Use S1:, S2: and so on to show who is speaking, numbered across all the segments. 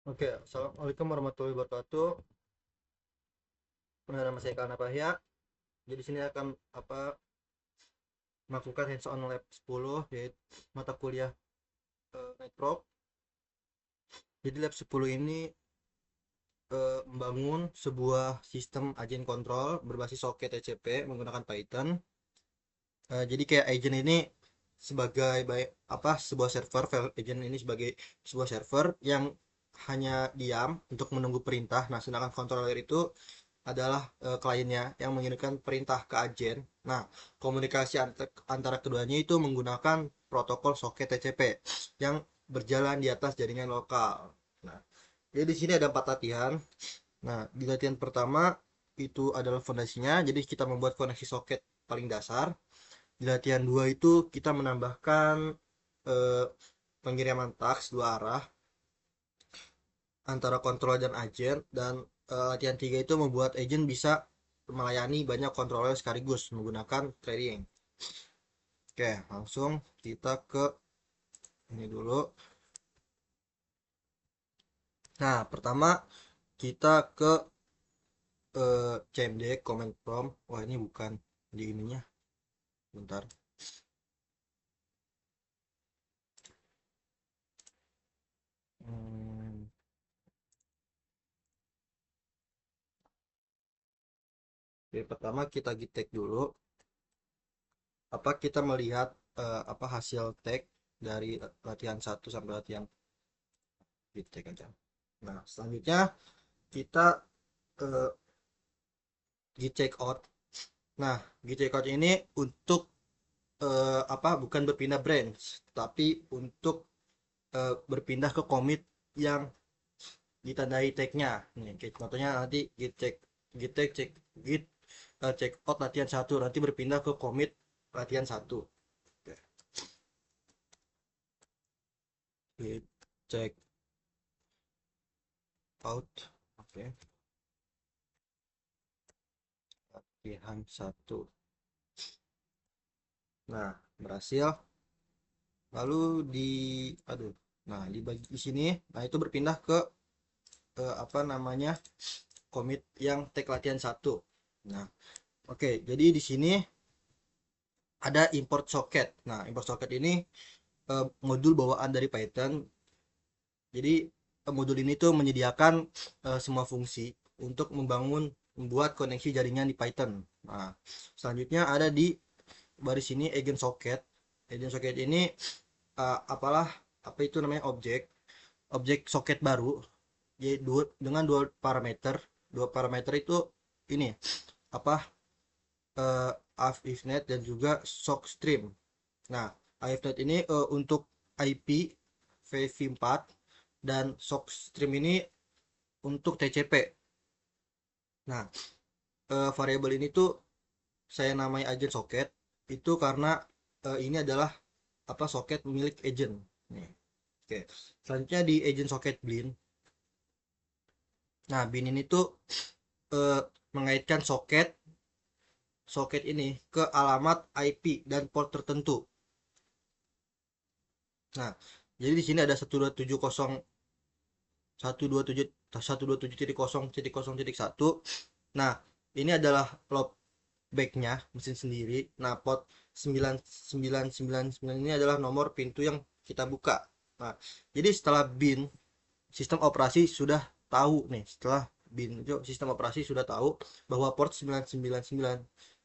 S1: Oke, assalamualaikum warahmatullahi wabarakatuh. Nama saya Kalna Pahya. Jadi sini akan melakukan hands on lab 10 yaitu mata kuliah network. Jadi lab 10 ini membangun sebuah sistem agent control berbasis soket TCP menggunakan Python. Jadi kayak agent ini sebagai sebuah server, file agent ini sebagai sebuah server yang hanya diam untuk menunggu perintah. Nah, sedangkan controller itu adalah kliennya yang mengirimkan perintah ke agen. Nah, komunikasi antara keduanya itu menggunakan protokol soket TCP yang berjalan di atas jaringan lokal. Nah, jadi di sini ada 4 latihan. Nah, di latihan pertama itu adalah fondasinya, jadi kita membuat koneksi soket paling dasar. Di latihan 2 itu kita menambahkan eh, pengiriman taks dua arah antara controller dan agent, dan latihan 3 itu membuat agent bisa melayani banyak controller sekaligus menggunakan trading. Oke, langsung kita ke ini dulu. Nah, pertama kita ke CMD command prompt. Wah, ini bukan di ininya. Bentar. Hmm, Oke, pertama kita git tag dulu. Kita melihat hasil tag dari latihan satu sampai latihan git tag aja. Nah, selanjutnya kita uh, git check out. Nah, git check out ini untuk bukan berpindah branch, tapi untuk berpindah ke commit yang ditandai tagnya. Nih, kayak contohnya nanti git tag check git check out latihan satu nanti berpindah ke commit latihan satu. Oke. Git check out. Oke. Latihan satu. Nah, berhasil. Lalu di aduh. Nah, di sini, nah itu berpindah ke commit yang tag latihan satu. Nah, oke, jadi di sini ada import socket. Nah, import socket ini modul bawaan dari Python. Jadi modul ini tuh menyediakan semua fungsi untuk membuat koneksi jaringan di Python. Nah, selanjutnya ada di baris ini agent socket. Agent socket ini apa itu namanya objek socket baru, jadi dengan dua parameter. Dua parameter itu ini apa eh, AFIFNet dan juga SOCK-Stream. Nah, AFIFNet ini untuk IP VV4 dan SOCK-Stream ini untuk TCP. Nah, variabel ini tuh saya namai agent socket itu karena ini adalah socket milik agent. Nih. Oke. Selanjutnya di agent socket bin. Nah, bin ini tuh eh, mengaitkan socket soket ini ke alamat IP dan port tertentu. Nah, jadi di sini ada 127.0.127.0.1. Nah, ini adalah backnya mesin sendiri. Nah, port 9999 ini adalah nomor pintu yang kita buka. Nah, jadi setelah bin sistem operasi sudah tahu nih, setelah bin itu sistem operasi sudah tahu bahwa port 999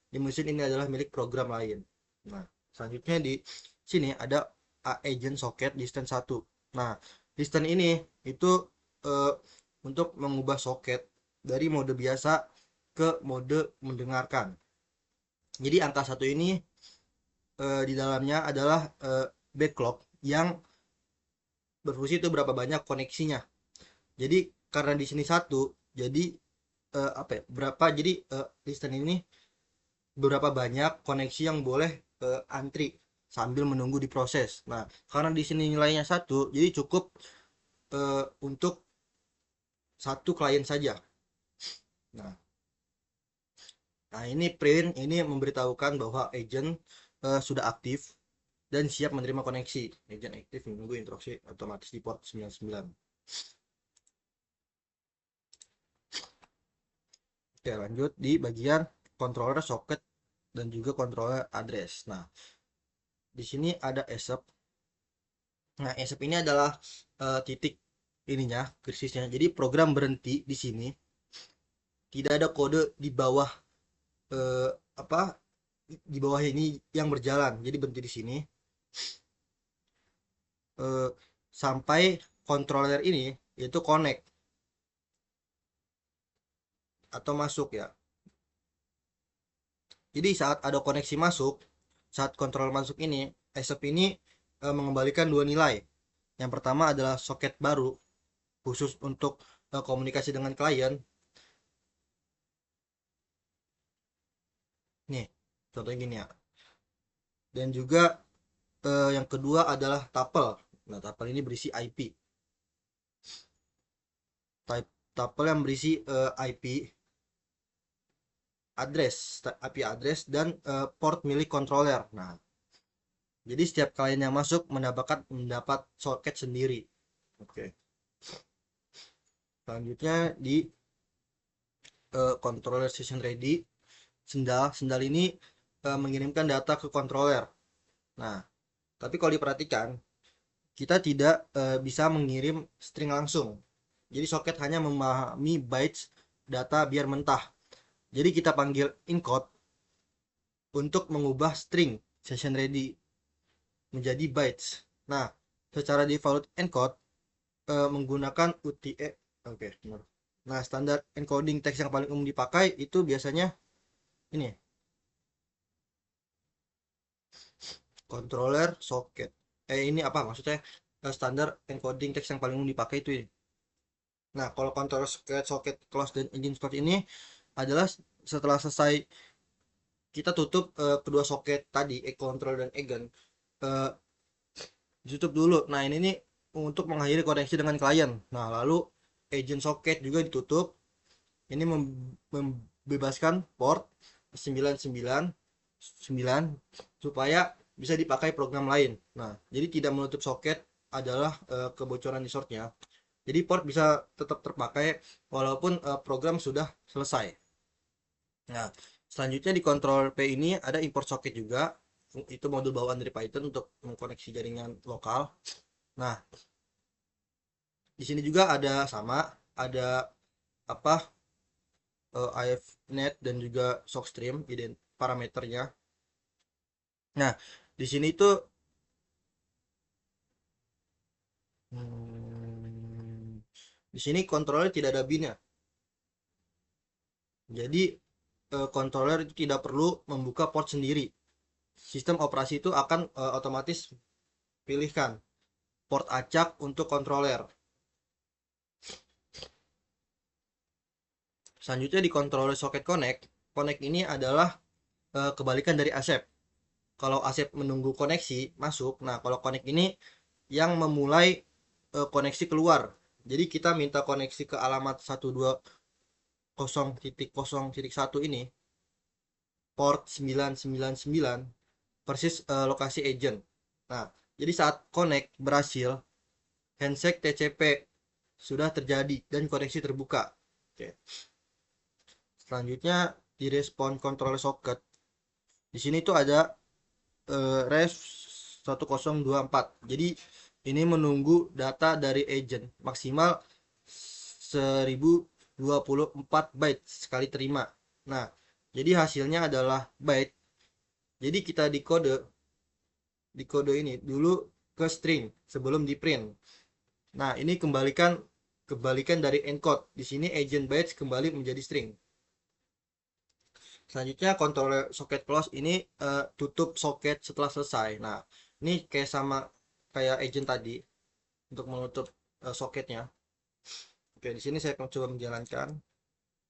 S1: di mesin ini adalah milik program lain. Nah, selanjutnya di sini ada agent socket distance 1. Nah, distance ini itu eh, untuk mengubah socket dari mode biasa ke mode mendengarkan. Jadi angka satu ini di dalamnya adalah backlog yang berfungsi itu berapa banyak koneksinya. Jadi karena di sini satu, jadi berapa, jadi distance ini berapa banyak koneksi yang boleh antri sambil menunggu diproses. Nah, karena di sini nilainya satu, jadi cukup untuk satu klien saja. Nah, ini print ini memberitahukan bahwa agent sudah aktif dan siap menerima koneksi. Agent aktif menunggu instruksi otomatis di port 99. Oke, lanjut di bagian controller socket dan juga controller address. Nah, di sini ada ASAP. Nah, ASAP ini adalah titik ininya, krisisnya. Jadi program berhenti di sini, tidak ada kode di bawah eh, apa di bawah ini yang berjalan. Jadi berhenti di sini eh, sampai controller ini yaitu connect atau masuk ya. Jadi saat ada koneksi masuk, saat kontrol masuk ini, ASAP ini mengembalikan dua nilai. Yang pertama adalah soket baru khusus untuk komunikasi dengan klien. Nih, contohnya gini ya. Dan juga yang kedua adalah tuple. Nah, tuple ini berisi IP. Tuple yang berisi IP IP address dan port milik controller. Nah, jadi setiap klien yang masuk mendapat soket sendiri. Oke. Selanjutnya di controller session ready, sendal ini mengirimkan data ke controller. Nah, tapi kalau diperhatikan, kita tidak bisa mengirim string langsung. Jadi soket hanya memahami bytes data biar mentah. Jadi kita panggil encode untuk mengubah string session ready menjadi bytes. Nah, secara default encode menggunakan UTE. Oke, benar. Nah, standar encoding teks yang paling umum dipakai itu biasanya ini, controller socket. Ini apa maksudnya? Standar encoding teks yang paling umum dipakai itu ini. Nah, kalau controller socket close dan engine start ini adalah setelah selesai kita tutup kedua soket tadi, control dan agent, eh, ditutup dulu. Nah, ini nih untuk mengakhiri koneksi dengan klien. Nah, lalu agent socket juga ditutup. Ini membebaskan port 999 supaya bisa dipakai program lain. Nah, jadi tidak menutup soket adalah kebocoran di shortnya. Jadi port bisa tetap terpakai walaupun program sudah selesai. Nah, selanjutnya di control P ini ada import socket juga. Itu modul bawaan dari Python untuk mengkoneksi jaringan lokal. Nah, di sini juga ada sama, ada apa IFnet dan juga sockstream parameternya. Nah, di sini tuh di sini controller tidak ada binnya. Jadi controller itu tidak perlu membuka port sendiri. Sistem operasi itu akan otomatis pilihkan port acak untuk controller. Selanjutnya di controller socket connect. Connect ini adalah kebalikan dari ASEP. Kalau ASEP menunggu koneksi masuk, nah kalau connect ini yang memulai koneksi keluar. Jadi kita minta koneksi ke alamat 120.0.1 ini, port 999 persis lokasi agent. Nah, jadi saat connect berhasil, handshake TCP sudah terjadi dan koneksi terbuka. Oke. Selanjutnya di respon controller socket. Di sini tuh ada res 1024. Jadi ini menunggu data dari agent maksimal 1024 byte sekali terima. Nah, jadi hasilnya adalah byte. Jadi kita di kode ini dulu ke string sebelum di print. Nah, ini kebalikan dari encode. Di sini agent bytes kembali menjadi string. Selanjutnya controller socket close ini tutup soket setelah selesai. Nah, ini kayak agent tadi untuk menutup soketnya. Oke, di sini saya akan coba menjalankan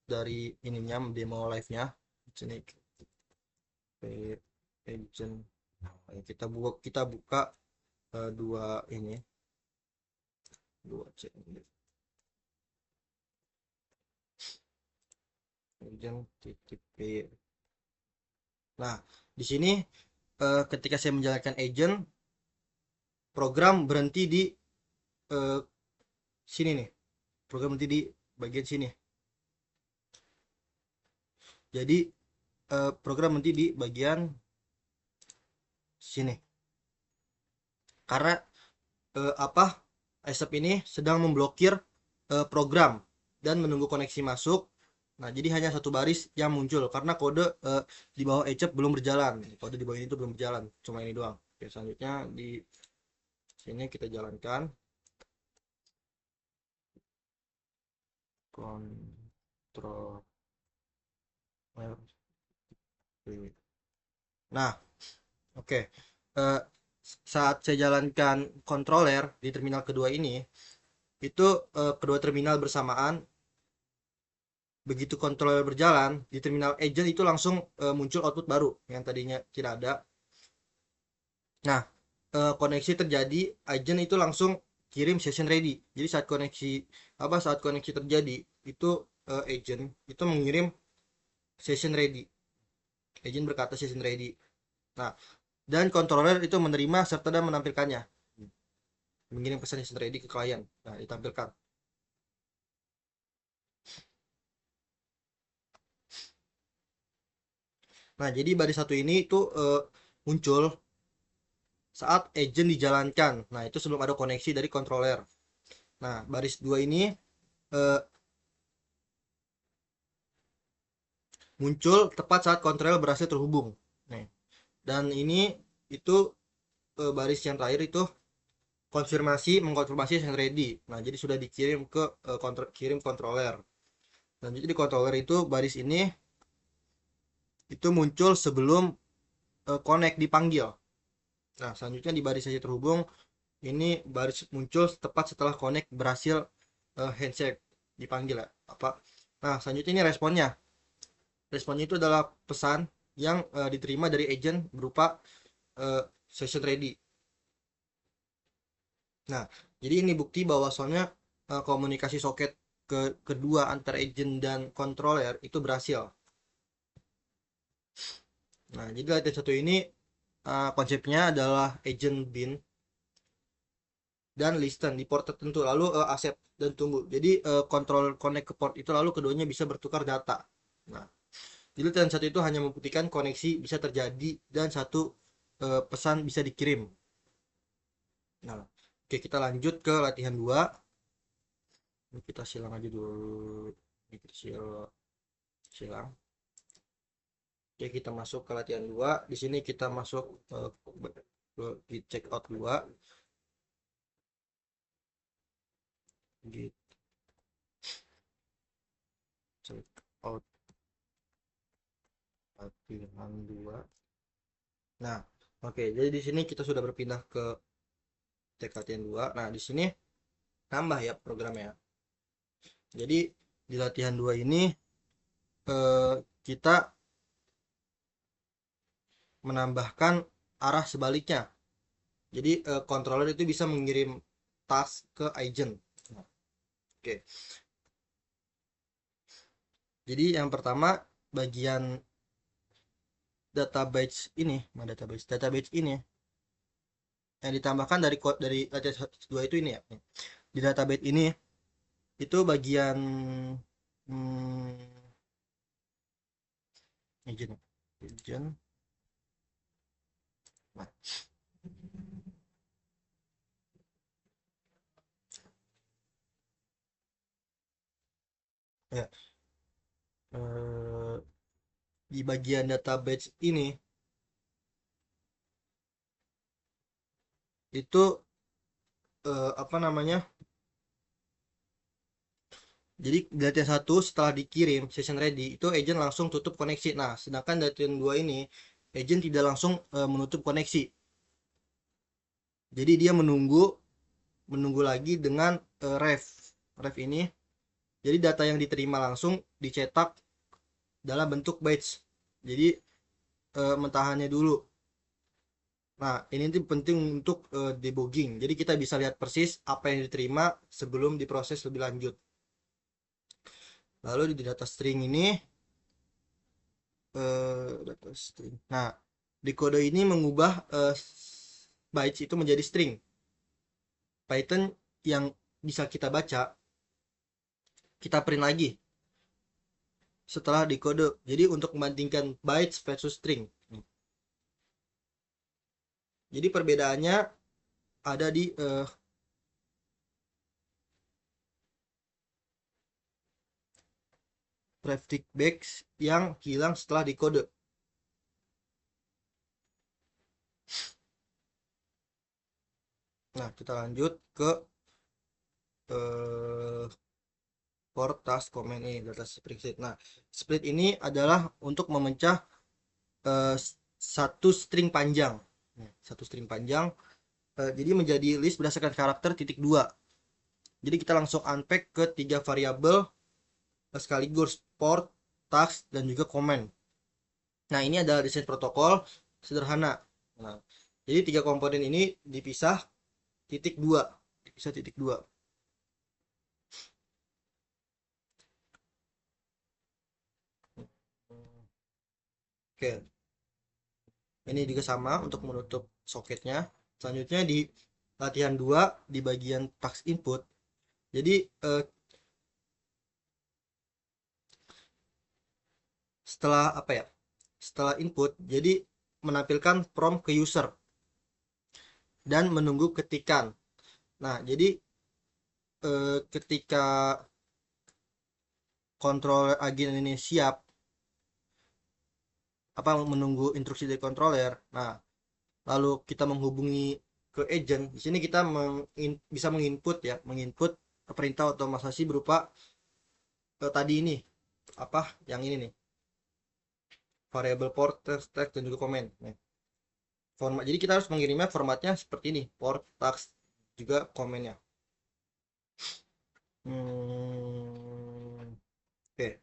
S1: dari ininya demo live-nya. Di sini agent. Kita buka dua ini, dua cek agent titik p. Nah, di sini ketika saya menjalankan agent, program berhenti di eh, sini nih. Program berhenti di bagian sini. Jadi program nanti di bagian sini. Karena apa ASAP ini sedang memblokir program dan menunggu koneksi masuk. Nah, jadi hanya satu baris yang muncul karena kode di bawah ecep belum berjalan. Kode di bawah ini tuh belum berjalan, cuma ini doang. Oke, selanjutnya di sini kita jalankan kontrol. Nah, oke. Eh, saat saya jalankan controller di terminal kedua ini, itu kedua terminal bersamaan. Begitu controller berjalan di terminal agent itu langsung muncul output baru yang tadinya tidak ada. Nah, koneksi terjadi, agent itu langsung kirim session ready. Jadi saat koneksi terjadi itu agent itu mengirim session ready. Agent berkata session ready. Nah, dan controller itu menerima serta dan menampilkannya. Mengirim pesan session ready ke klien. Nah, ditampilkan. Nah, jadi baris satu ini itu muncul saat agent dijalankan. Nah, itu sebelum ada koneksi dari controller. Nah, baris dua ini eh, muncul tepat saat controller berhasil terhubung. Nih. Dan ini itu baris yang terakhir itu mengkonfirmasi yang ready. Nah, jadi sudah dikirim ke kirim controller. Dan jadi di controller itu baris ini itu muncul sebelum connect dipanggil. Nah, selanjutnya di baris saja terhubung ini baris muncul tepat setelah connect berhasil handshake dipanggil ya. Apa? Nah, selanjutnya ini responnya. Responnya itu adalah pesan yang diterima dari agent berupa session ready. Nah, jadi ini bukti bahwa soalnya komunikasi soket kedua antar agent dan controller itu berhasil. Nah, jadi latihan satu ini konsepnya adalah agent bin dan listen di port tertentu, lalu accept dan tunggu. Jadi control connect ke port itu lalu keduanya bisa bertukar data. Nah, jadi latihan satu itu hanya membuktikan koneksi bisa terjadi dan satu pesan bisa dikirim. Nah, oke, kita lanjut ke latihan 2. Ini kita silang aja dulu. Ini kita silang. Oke, kita masuk ke latihan 2. Di sini kita masuk di check out 2. Di check out latihan 2. Nah, oke, jadi di sini kita sudah berpindah ke check latihan 2. Nah, di sini tambah ya programnya. Jadi di latihan 2 ini kita menambahkan arah sebaliknya. Jadi controller itu bisa mengirim task ke agent. Nah, oke. Jadi yang pertama bagian database ini yang ditambahkan dari latihan 2 itu ini ya. Di database ini itu bagian hmm, agent. Nah, ya, di bagian database ini itu apa namanya? Jadi latihan satu setelah dikirim session ready itu agent langsung tutup koneksi. Nah, sedangkan latihan 2 ini agent tidak langsung menutup koneksi. Jadi dia menunggu lagi dengan ref ini. Jadi data yang diterima langsung dicetak dalam bentuk bytes. Jadi mentahannya dulu. Nah, ini tuh penting untuk debugging. Jadi kita bisa lihat persis apa yang diterima sebelum diproses lebih lanjut. Lalu di data string ini data string. Nah, di kode ini mengubah bytes itu menjadi string. Python yang bisa kita baca, kita print lagi. setelah dikode. Jadi untuk membandingkan bytes versus string. Jadi perbedaannya ada di prefix base yang hilang setelah dikode. Nah, kita lanjut ke for task comment ini, data split. Nah, split ini adalah untuk memecah eh, satu string panjang. Satu string panjang jadi menjadi list berdasarkan karakter titik dua. Jadi kita langsung unpack ke tiga variabel sekaligus, port, task, dan juga comment. Nah, ini adalah desain protokol sederhana. Nah, jadi tiga komponen ini dipisah titik dua, dipisah titik dua. Oke, ini juga sama untuk menutup soketnya. Selanjutnya di latihan 2 di bagian task input. Jadi setelah apa ya? Setelah input, jadi menampilkan prompt ke user dan menunggu ketikan. Nah, jadi ketika controller agen ini siap apa menunggu instruksi dari controller. Nah, lalu kita menghubungi ke agent. Di sini kita bisa menginput ya, menginput perintah otomatisasi berupa tadi ini apa yang ini nih, variable port, text, dan juga comment. Nah, format. Jadi kita harus mengirimnya formatnya seperti ini, port, text, juga komennya. Oke.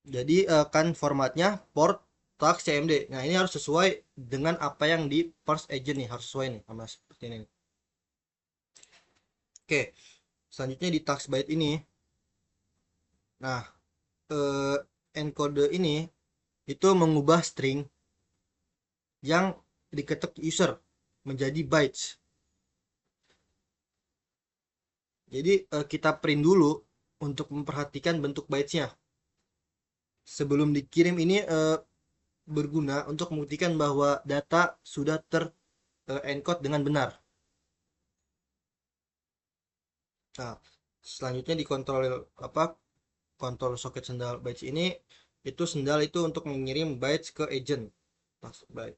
S1: Jadi kan formatnya port, text, cmd. Nah, ini harus sesuai dengan apa yang di parse agent nih, harus sesuai nih sama seperti ini. Oke. Selanjutnya di text byte ini. Nah, encode ini itu mengubah string yang diketik user menjadi bytes. Jadi kita print dulu untuk memperhatikan bentuk bytesnya. Sebelum dikirim ini berguna untuk membuktikan bahwa data sudah encode dengan benar. Nah, selanjutnya di kontrol apa kontrol soket sendal bytes ini, itu sendal itu untuk mengirim bytes ke agent. Byte.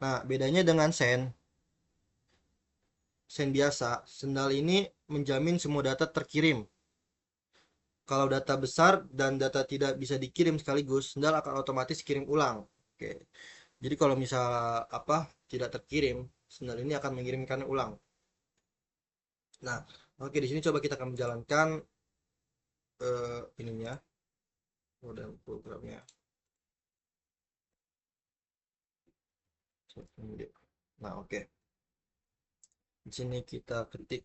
S1: Nah, bedanya dengan send biasa, sendal ini menjamin semua data terkirim. Kalau data besar dan data tidak bisa dikirim sekaligus, sendal akan otomatis kirim ulang. Oke. Jadi kalau misal apa tidak terkirim, sendal ini akan mengirimkan ulang. Nah, oke, di sini coba kita akan menjalankan ininya, model programnya. Nah, oke. Di sini kita ketik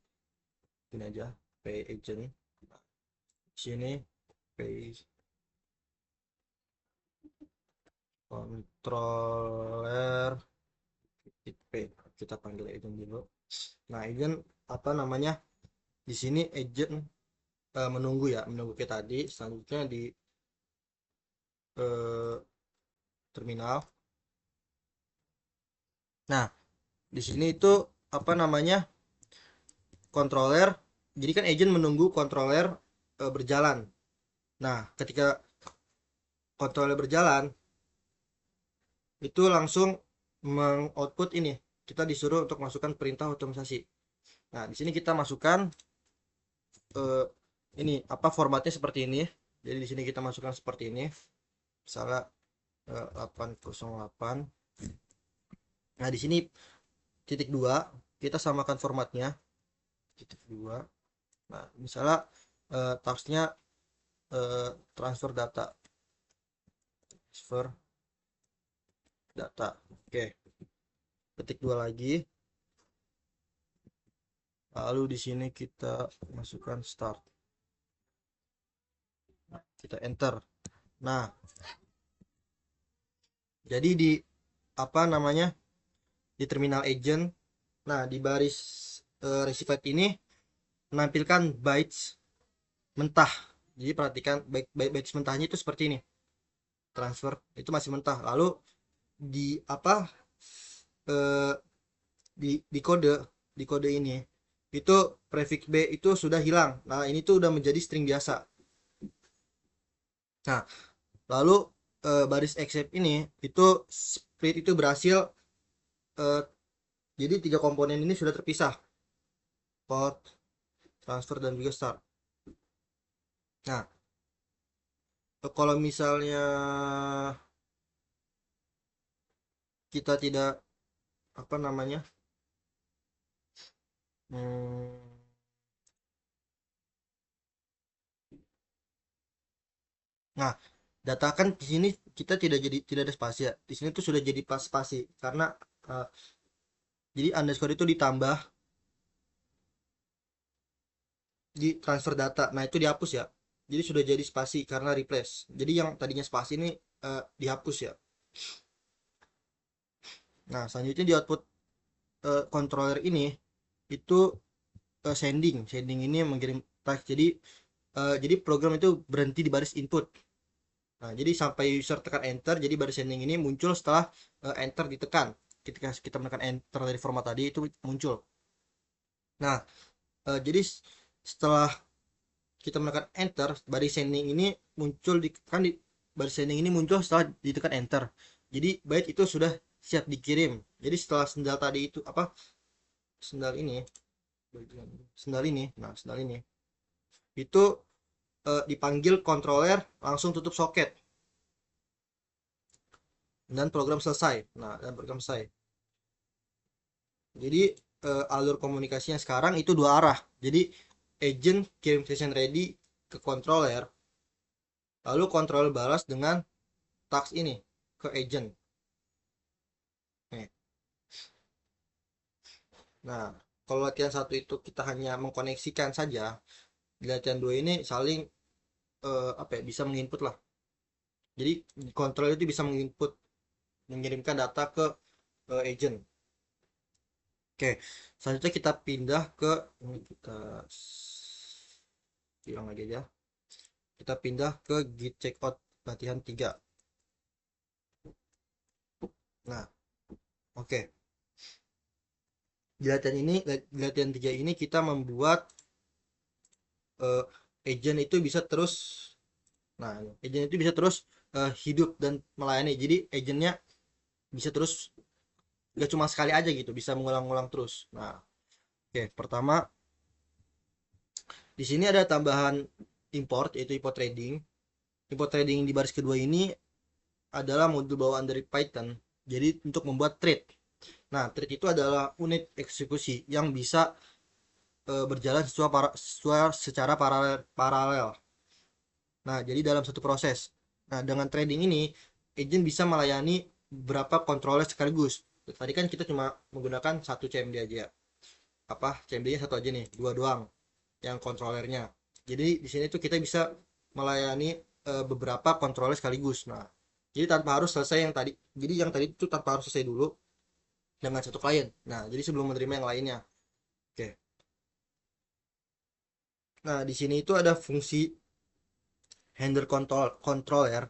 S1: ini aja, pay agent. Di sini pay controller p, kita panggil agent dulu. Nah, agent apa namanya, di sini agent menunggu ya, menunggu kita tadi. Selanjutnya di terminal. Nah, di sini itu apa namanya, controller. Jadi kan agent menunggu controller berjalan. Nah, ketika controller berjalan itu langsung mengoutput ini, kita disuruh untuk masukkan perintah otomatisasi. Nah, di sini kita masukkan ini apa formatnya seperti ini. Jadi di sini kita masukkan seperti ini, misalnya 808. Nah, di sini titik 2 kita samakan formatnya titik 2. Nah, misalnya tasknya transfer data, oke, ketik 2 lagi, lalu di sini kita masukkan start. Nah, kita enter. Nah, jadi di apa namanya, di terminal agent, nah di baris receive ini menampilkan bytes mentah. Jadi perhatikan baik mentahnya itu seperti ini. Transfer itu masih mentah. Lalu di apa eh, di kode ini itu prefix B itu sudah hilang. Nah, ini tuh udah menjadi string biasa. Nah, lalu baris except ini itu split itu berhasil, eh, jadi tiga komponen ini sudah terpisah. Port, transfer dan juga start. Nah, kalau misalnya kita tidak apa namanya? Hmm, nah, data kan di sini kita tidak ada spasi ya. Di sini tuh sudah jadi pas spasi karena eh, jadi underscore itu ditambah di transfer data. Nah, itu dihapus ya. Jadi sudah jadi spasi karena replace. Jadi yang tadinya spasi ini dihapus ya. Nah, selanjutnya di output controller ini itu sending. Sending ini mengirim teks. Jadi program itu berhenti di baris input. Nah, jadi sampai user tekan enter, jadi baris sending ini muncul setelah enter ditekan. Ketika kita menekan enter dari format tadi itu muncul. Nah, jadi setelah kita menekan enter, baris sending ini muncul di baris sending ini muncul setelah ditekan enter. Jadi byte itu sudah siap dikirim. Jadi setelah sendal tadi itu apa? Sendal ini, sendal ini itu dipanggil controller langsung tutup soket dan program selesai. Nah, dan program selesai. Jadi alur komunikasinya sekarang itu dua arah. Jadi agent kirim session ready ke controller, lalu controller balas dengan task ini ke agent. Nih. Nah, kalau latihan satu itu kita hanya mengkoneksikan saja, di latihan dua ini saling apa ya, bisa menginput lah. Jadi controller itu bisa menginput, mengirimkan data ke agent. Oke, selanjutnya kita pindah ke ini kita bilang lagi aja. Kita pindah ke git checkout latihan 3. Nah, oke. Di latihan 3 ini kita membuat eh, agent itu bisa terus, nah, agent itu bisa terus hidup dan melayani. Jadi agentnya bisa terus, gak cuma sekali aja gitu, bisa mengulang-ulang terus. Nah, oke, pertama di sini ada tambahan import, yaitu import trading. Import trading di baris kedua ini adalah modul bawaan dari Python. Jadi untuk membuat trade. Nah, trade itu adalah unit eksekusi yang bisa berjalan secara paralel. Nah, jadi dalam satu proses. Nah, dengan trading ini, agent bisa melayani beberapa controller sekaligus. Tadi kan kita cuma menggunakan satu CMD aja. Apa, CMD-nya satu aja nih, dua doang yang controllernya. Jadi di sini tuh kita bisa melayani beberapa controller sekaligus. Nah, jadi tanpa harus selesai yang tadi. Jadi yang tadi itu tanpa harus selesai dulu dengan satu klien. Nah, jadi sebelum menerima yang lainnya. Oke. Nah, di sini itu ada fungsi handle controller.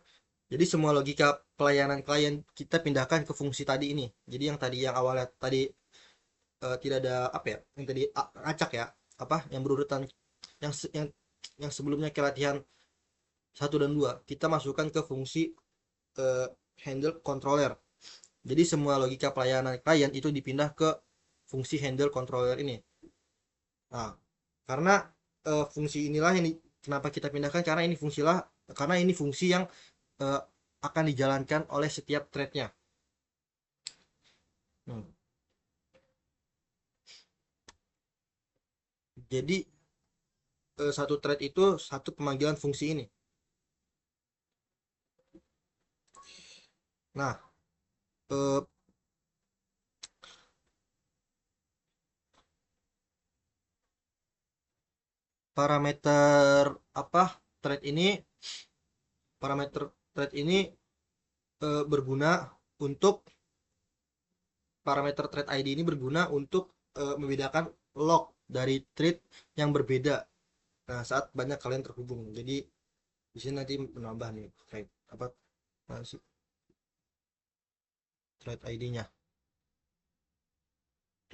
S1: Jadi semua logika pelayanan klien kita pindahkan ke fungsi tadi ini. Jadi yang tadi yang awalnya tadi tidak ada apa ya, yang tadi acak ya, apa yang berurutan yang yang sebelumnya ke latihan satu dan dua kita masukkan ke fungsi eh, handle controller. Jadi semua logika pelayanan klien itu dipindah ke fungsi handle controller ini. Nah, karena fungsi inilah ini kenapa kita pindahkan, karena ini fungsi yang eh, akan dijalankan oleh setiap threadnya. Hmm. Jadi satu thread itu satu pemanggilan fungsi ini. Nah, eh, parameter apa thread ini parameter thread ini berguna untuk parameter thread ID ini berguna untuk membedakan log dari thread yang berbeda. Nah, saat banyak kalian terhubung. Jadi di sini nanti menambah nih thread apa sih thread ID-nya.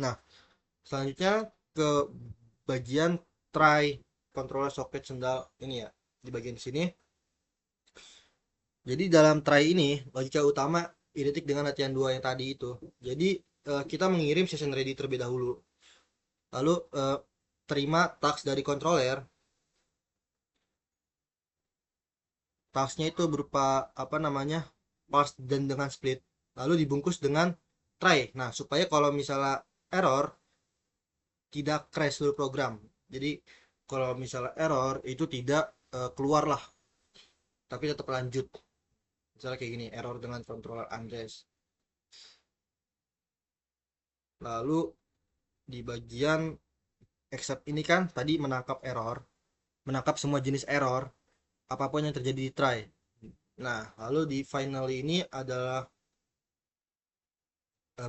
S1: Nah, selanjutnya ke bagian try controller socket sendal ini ya. Di bagian sini. Jadi dalam try ini logika utama identik dengan latihan 2 yang tadi itu. Jadi kita mengirim session ready terlebih dahulu. Lalu terima task dari controller. Tasknya itu berupa apa namanya parse dan dengan split. Lalu dibungkus dengan try. Nah, supaya kalau misalnya error tidak crash seluruh program. Jadi kalau misalnya error itu tidak keluar lah, tapi tetap lanjut. Misalnya kayak gini, error dengan controller Andres. Lalu di bagian except ini kan tadi menangkap error, menangkap semua jenis error, apapun yang terjadi di try. Nah, lalu di finally ini adalah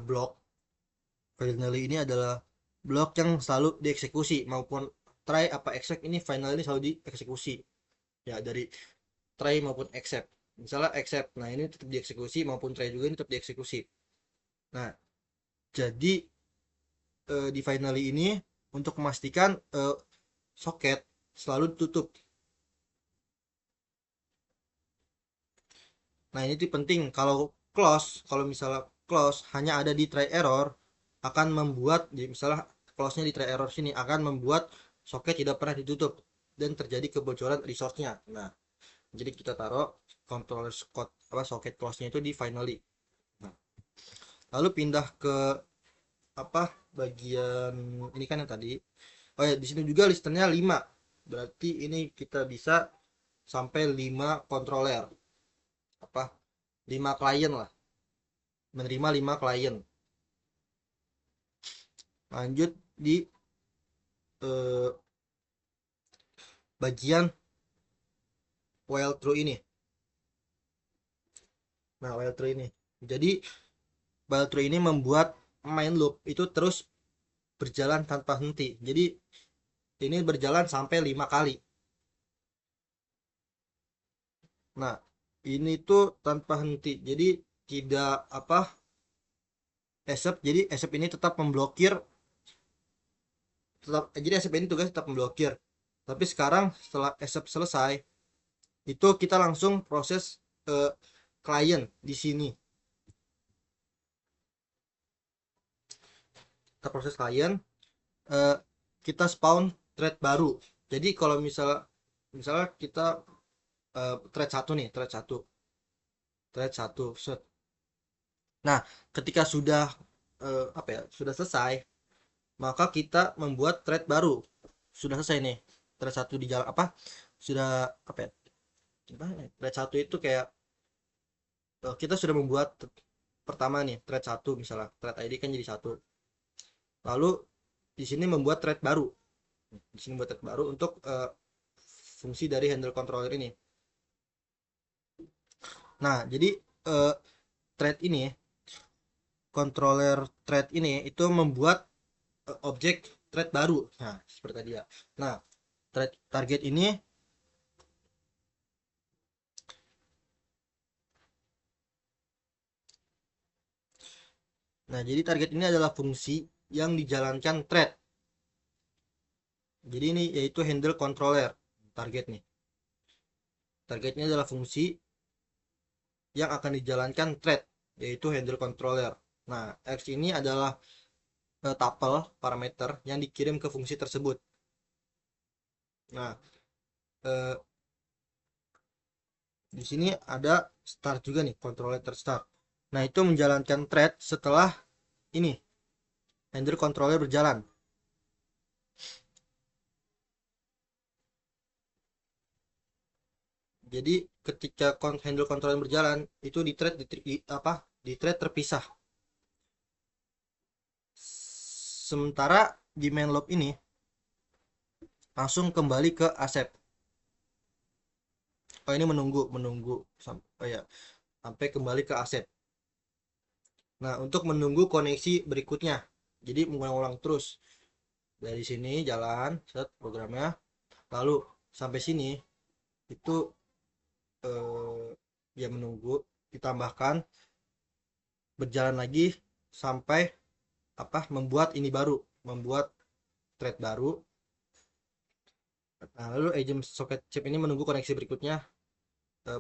S1: blok. Finally ini adalah blok yang selalu dieksekusi maupun try apa except ini final ini selalu dieksekusi. Ya, dari try maupun accept. Misalnya accept, nah ini tetap dieksekusi maupun try juga ini tetap dieksekusi. Nah, jadi di finally ini untuk memastikan soket selalu ditutup. Nah, ini tuh penting kalau misalnya close hanya ada di try error akan membuat misalnya close-nya di try error sini akan membuat soket tidak pernah ditutup dan terjadi kebocoran resource-nya. Nah, jadi kita taruh controller soket close-nya itu di finally. Nah, lalu pindah ke apa bagian ini kan yang tadi. Oh ya, di sini juga listennya 5. Berarti ini kita bisa sampai 5 controller. Apa? 5 klien lah. Menerima 5 klien. Lanjut di eh, bagian while true ini. Nah, while true ini. Jadi while true ini membuat main loop itu terus berjalan tanpa henti. Jadi ini berjalan sampai 5 kali. Nah, ini tuh tanpa henti. Jadi tidak apa jadi ASAP ini tetap memblokir jadi ASAP ini tugas tetap memblokir. Tapi sekarang setelah ASAP selesai, itu kita langsung proses klien di sini. Kita proses klien, eh, kita spawn thread baru. Jadi kalau misalnya kita thread satu nih, thread satu set. Nah, ketika sudah apa ya, sudah selesai, maka kita membuat thread baru. Sudah selesai nih, thread satu di jalan apa? Sudah apa ya? Thread satu itu kayak kita sudah membuat pertama nih thread satu misalnya thread ID kan jadi satu. Lalu di sini membuat thread baru. Di sini membuat thread baru untuk fungsi dari handle controller ini. Nah, jadi uh, thread ini controller thread ini itu membuat objek thread baru. Nah, seperti tadi ya. Nah, thread target ini Nah, jadi target ini adalah fungsi yang dijalankan thread. Jadi ini yaitu handle controller target nih. Targetnya adalah fungsi yang akan dijalankan thread yaitu handle controller. Nah, X ini adalah tuple parameter yang dikirim ke fungsi tersebut. Nah, eh, di sini ada start juga nih, controller start. Nah, itu menjalankan thread setelah ini handle controller berjalan. Jadi ketika handle controller berjalan itu di thread terpisah. Sementara di main loop ini langsung kembali ke asep. Oh, ini menunggu sampai ya sampai kembali ke asep. Nah, untuk menunggu koneksi berikutnya. Jadi mengulang-ulang terus. Dari sini jalan set programnya. lalu sampai sini itu dia menunggu, ditambahkan berjalan lagi sampai apa membuat ini baru, membuat thread baru. Nah, lalu agent socket chip ini menunggu koneksi berikutnya,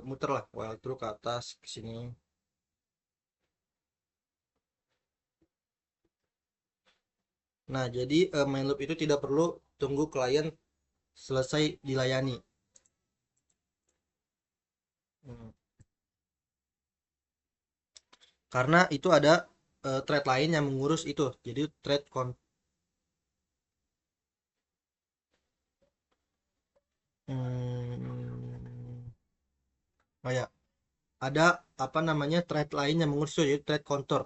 S1: muter lah while true ke atas ke sini. Nah, jadi main loop itu tidak perlu tunggu klien selesai dilayani. Hmm. Karena itu ada thread lain yang mengurus itu. Jadi thread hmm, oh ya, ada apa namanya thread lain yang mengurus itu, yaitu thread counter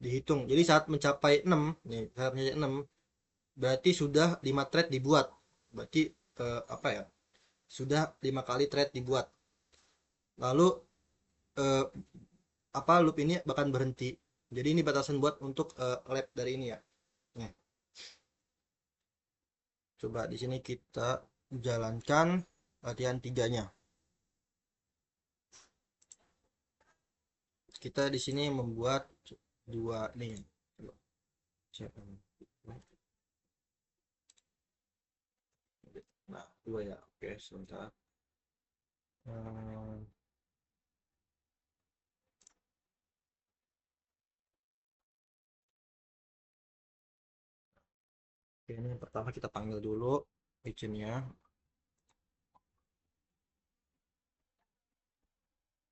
S1: dihitung. Jadi saat mencapai 6 nih, saat mencapai 6 berarti sudah 5 thread dibuat. Berarti apa ya? Sudah 5 kali thread dibuat. Lalu eh, apa loop ini bahkan berhenti. Jadi ini batasan buat untuk lab dari ini ya. Nih, coba di sini kita jalankan latihan tiganya. Kita di sini membuat dua nih. Nah, dua ya. Oke, sebentar. Hmm, oke, ini yang pertama kita panggil dulu agentnya.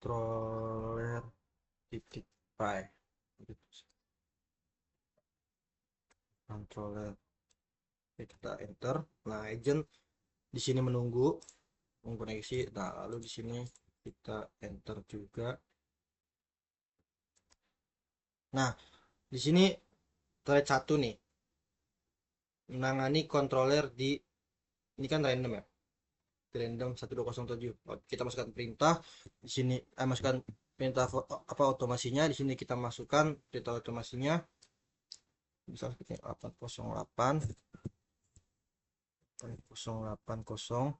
S1: Controller titik py. Controller. Oke, kita enter. Nah, agent di sini menunggu mengkoneksi. Nah, lalu di sini kita enter juga. Nah, di sini thread satu nih menangani controller di ini kan random ya. Di random 1207. Kita masukkan perintah di sini masukkan perintah apa otomasinya, di sini kita masukkan perintah otomasinya misalnya 808 080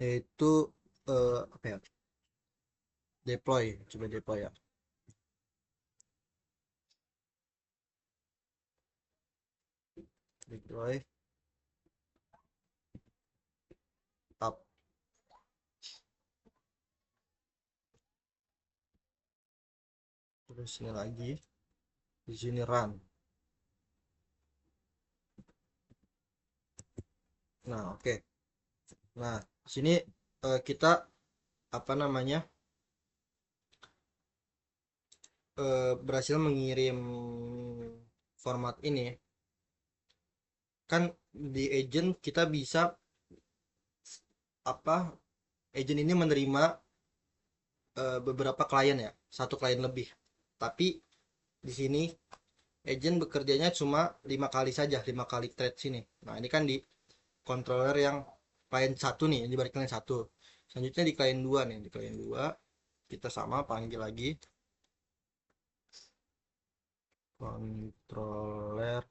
S1: yaitu apa ya? Deploy, coba deploy ya. Deploy up. Terus ini lagi di sini run. Nah, oke. Nah, di sini kita apa namanya? Berhasil mengirim format ini. Kan di agent kita bisa apa agent ini menerima beberapa klien ya, satu klien lebih. Tapi di sini agent bekerjanya cuma 5 kali saja, 5 kali thread sini. Nah, ini kan di controller yang klien satu nih, di balik klien satu. Selanjutnya di klien dua nih, di klien dua kita sama panggil lagi controller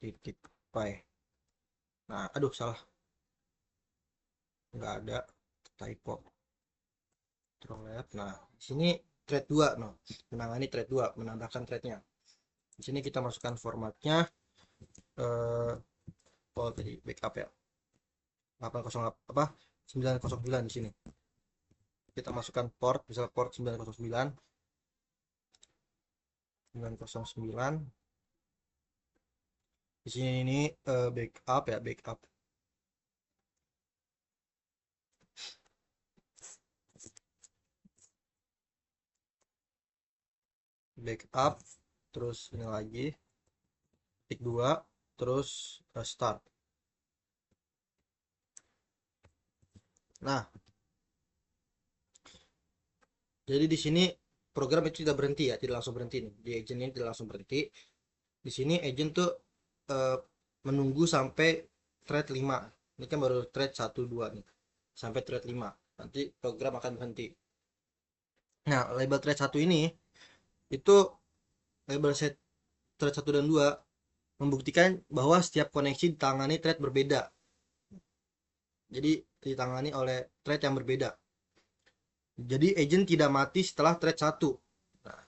S1: titik py. Nah, aduh salah, nggak ada, typo. Controller. Nah, di sini thread 2 no. Menangani thread 2, menambahkan threadnya. Di sini kita masukkan formatnya eh oh tadi backup ya. 808 apa 909 di sini. Kita masukkan port, misal port 909 909. Di sini ini backup ya, backup. Backup terus ini lagi tik 2 terus start. Nah, jadi di sini program itu tidak berhenti ya, tidak langsung berhenti nih. Di agent ini tidak langsung berhenti. Di sini agent tuh eh, menunggu sampai thread 5. Ini kan baru thread 1 2 nih. Sampai thread 5. Nanti program akan berhenti. Nah, label thread 1 ini itu label set thread 1 dan 2 membuktikan bahwa setiap koneksi ditangani thread berbeda. Jadi ditangani oleh thread yang berbeda. Jadi agent tidak mati setelah thread 1. Nah,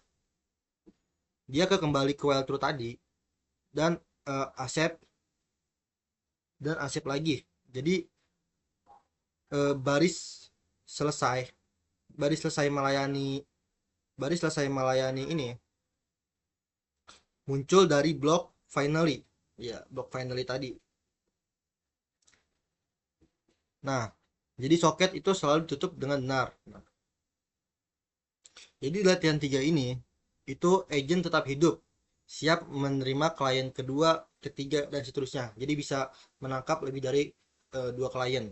S1: dia kembali ke while true tadi dan accept dan accept lagi. Jadi baris selesai baris selesai melayani ini muncul dari blok finally, ya blok finally tadi. Nah, jadi soket itu selalu ditutup dengan benar. Nah, jadi latihan 3 ini itu agent tetap hidup, siap menerima klien kedua, ketiga, dan seterusnya. Jadi bisa menangkap lebih dari dua klien,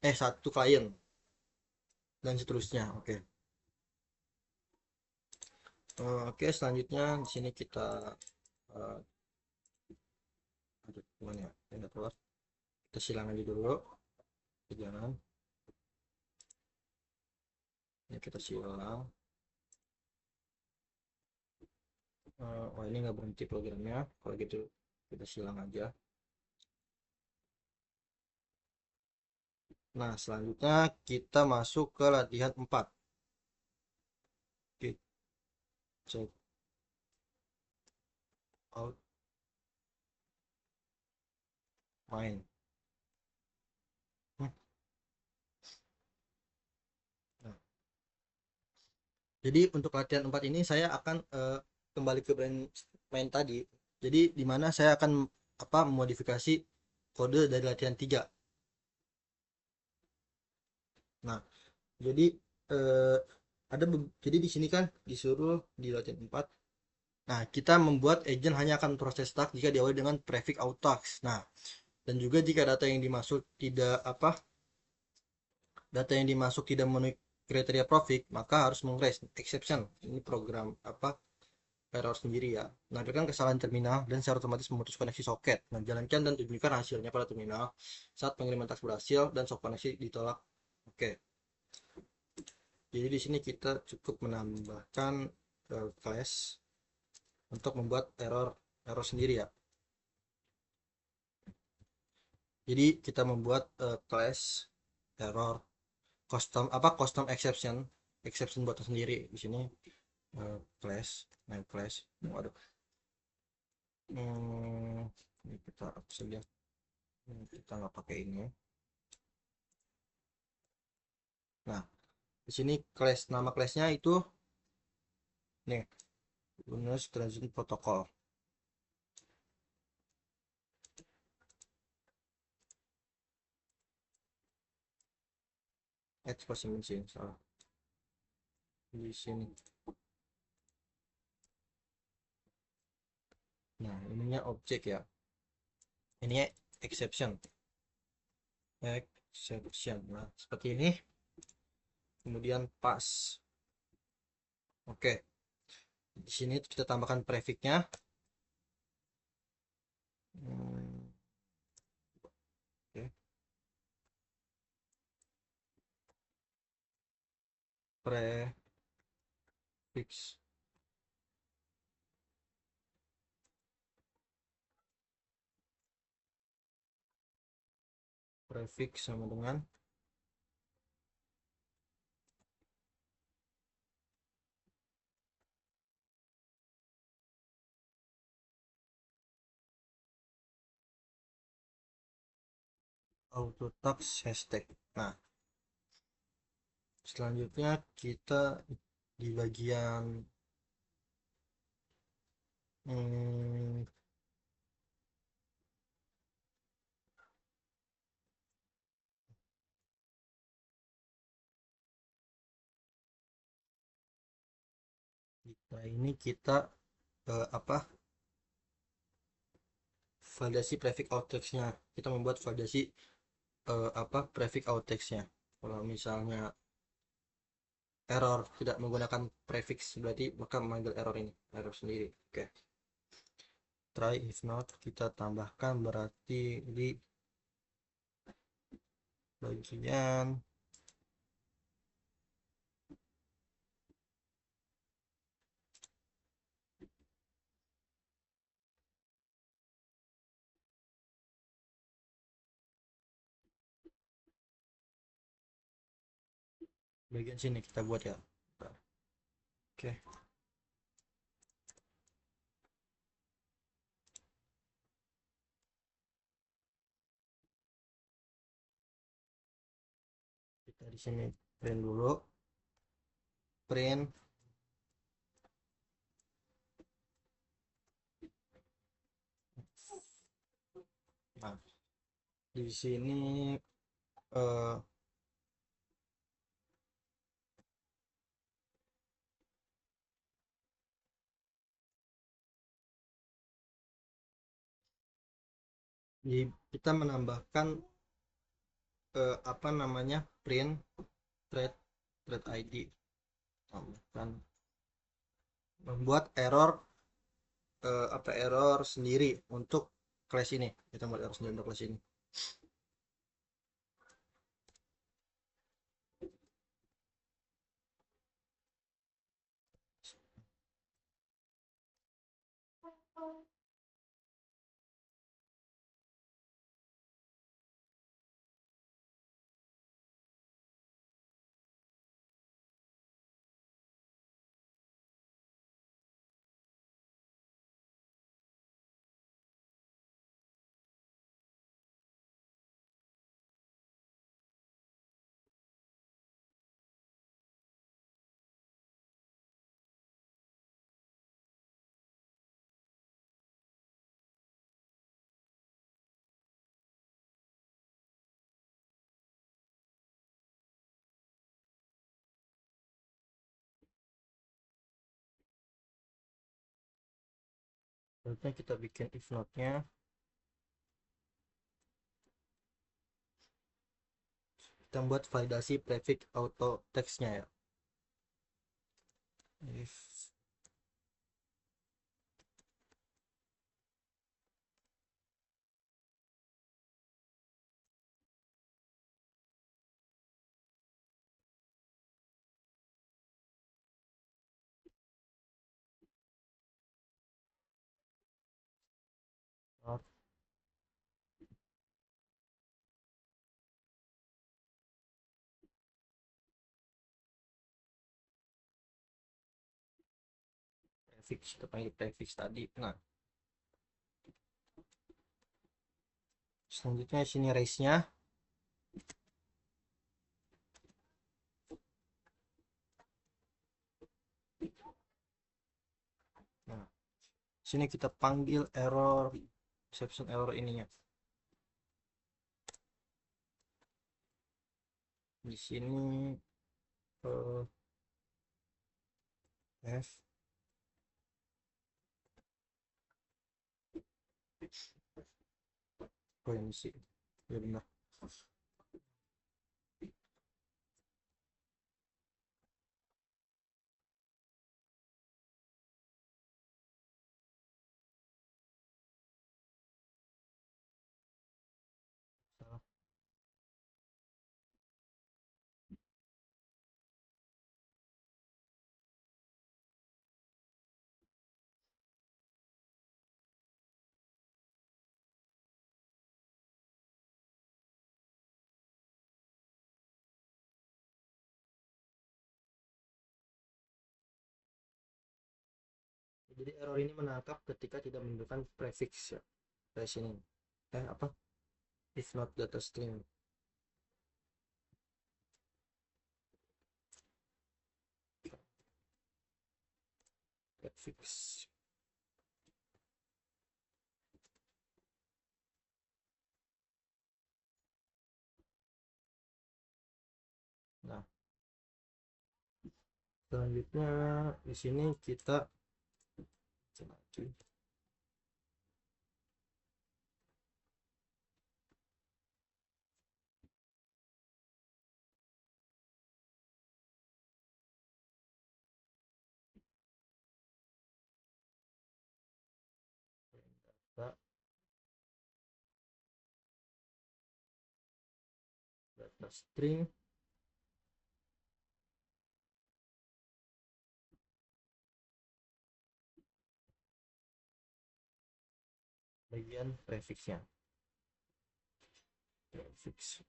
S1: satu klien, dan seterusnya. Oke. Oke, selanjutnya di sini kita uh, aduh, gimana ya? Nggak keluar. Kita silang aja dulu. Jangan. Ini kita silang. Oh, ini nggak berhenti programnya. Kalau gitu kita silang aja. Nah, selanjutnya kita masuk ke latihan 4. Oke, check out main. Hmm, nah, jadi untuk latihan 4 ini saya akan kembali ke brand main tadi. Jadi di mana saya akan memodifikasi kode dari latihan 3. Nah, jadi eh, jadi di sini kan disuruh di latihan 4. Nah, kita membuat agent hanya akan proses task jika diawali dengan prefix auto-task. Nah, dan juga jika data yang dimasuk tidak memenuhi kriteria profit, maka harus meng-raise exception. Ini program error sendiri ya. Menampilkan kesalahan terminal dan secara otomatis memutus koneksi soket. Menjalankan dan tunjukkan hasilnya pada terminal saat pengiriman task berhasil dan sok koneksi ditolak. Oke. Jadi di sini kita cukup menambahkan class untuk membuat error sendiri ya. Jadi kita membuat class error custom exception buatan sendiri di sini. Class name class. Waduh. Ini kita hapus saja. Kita nggak pakai ini. Nah, di sini nama classnya itu nih, Linux Transition Protocol. Expression sih salah di sini. Nah, ininya objek ya. Ini exception. Nah, seperti ini. Kemudian pas. Oke. Di sini kita tambahkan prefixnya. Oke. Prefix. Prefix sama dengan auto text hashtag. Nah, selanjutnya kita di bagian hmm, ini kita apa validasi prefix alt text-nya. Kita membuat validasi prefix alt text-nya. Kalau misalnya error tidak menggunakan prefix, berarti maka memanggil error sendiri. Oke. Try if not, kita tambahkan berarti di bagian bagian sini kita buat ya. Oke. Kita di sini print dulu, print. Nah, di sini eh, kita menambahkan apa namanya, print thread ID, dan membuat error apa, error sendiri untuk class ini. Kita buat error sendiri untuk class ini. Selanjutnya kita bikin if node-nya. Kita buat validasi prefix auto text-nya ya. If not prefix, kita panggil prefix tadi. Nah, selanjutnya sini raise-nya. Nah, sini kita panggil error exception error ininya. Di sini F ini sih ya, benar. Jadi error ini menangkap ketika tidak menunjukkan prefix ya. Dari sini apa, if not data string prefix. Nah, selanjutnya di sini kita lagi data, data string bagian prefixnya. Prefix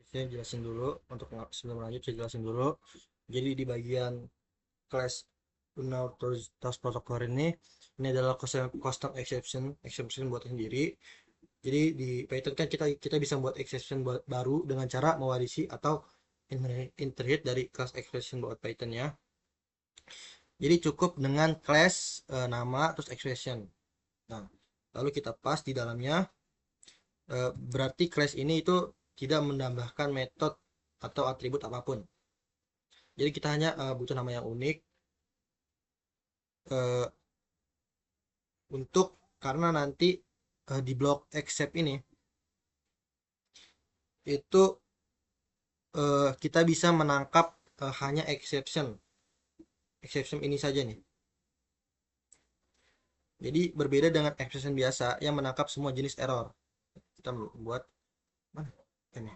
S1: saya jelasin dulu untuk sebelum lanjut, saya jelasin dulu. Jadi di bagian class Unauthoritas Protocol ini adalah custom exception buat sendiri. Jadi di Python kan kita kita bisa buat exception baru dengan cara mewarisi atau inherit dari class expression buat Python ya. Jadi cukup dengan class nama terus expression. Nah, lalu kita pas di dalamnya, berarti class ini itu tidak menambahkan metode atau atribut apapun. Jadi kita hanya butuh nama yang unik, uh, untuk karena nanti di blok except ini itu kita bisa menangkap hanya exception ini saja nih. Jadi berbeda dengan exception biasa yang menangkap semua jenis error. Kita buat mana ini.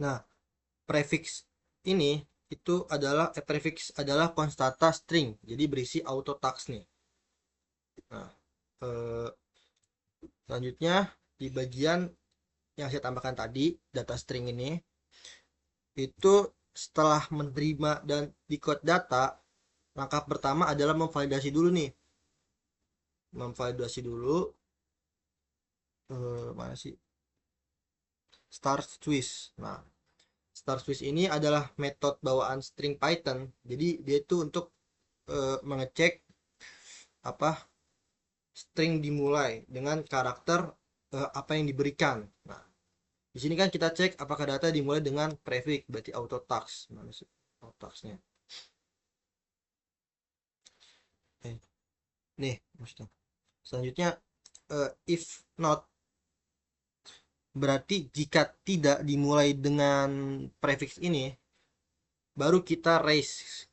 S1: Nah, prefix ini itu adalah prefix adalah konstanta string, jadi berisi auto tags nih. Nah, eh, selanjutnya di bagian yang saya tambahkan tadi, data string ini itu setelah menerima dan decode data, langkah pertama adalah memvalidasi dulu nih, memvalidasi dulu mana sih, start Swiss. Nah, start Swiss ini adalah metode bawaan string Python, jadi dia itu untuk mengecek apa string dimulai dengan karakter apa yang diberikan. Nah, di sini kan kita cek apakah data dimulai dengan prefix, berarti auto tags. Mana sih auto tagsnya? Nih, maksudnya. Selanjutnya if not, berarti jika tidak dimulai dengan prefix ini, baru kita raise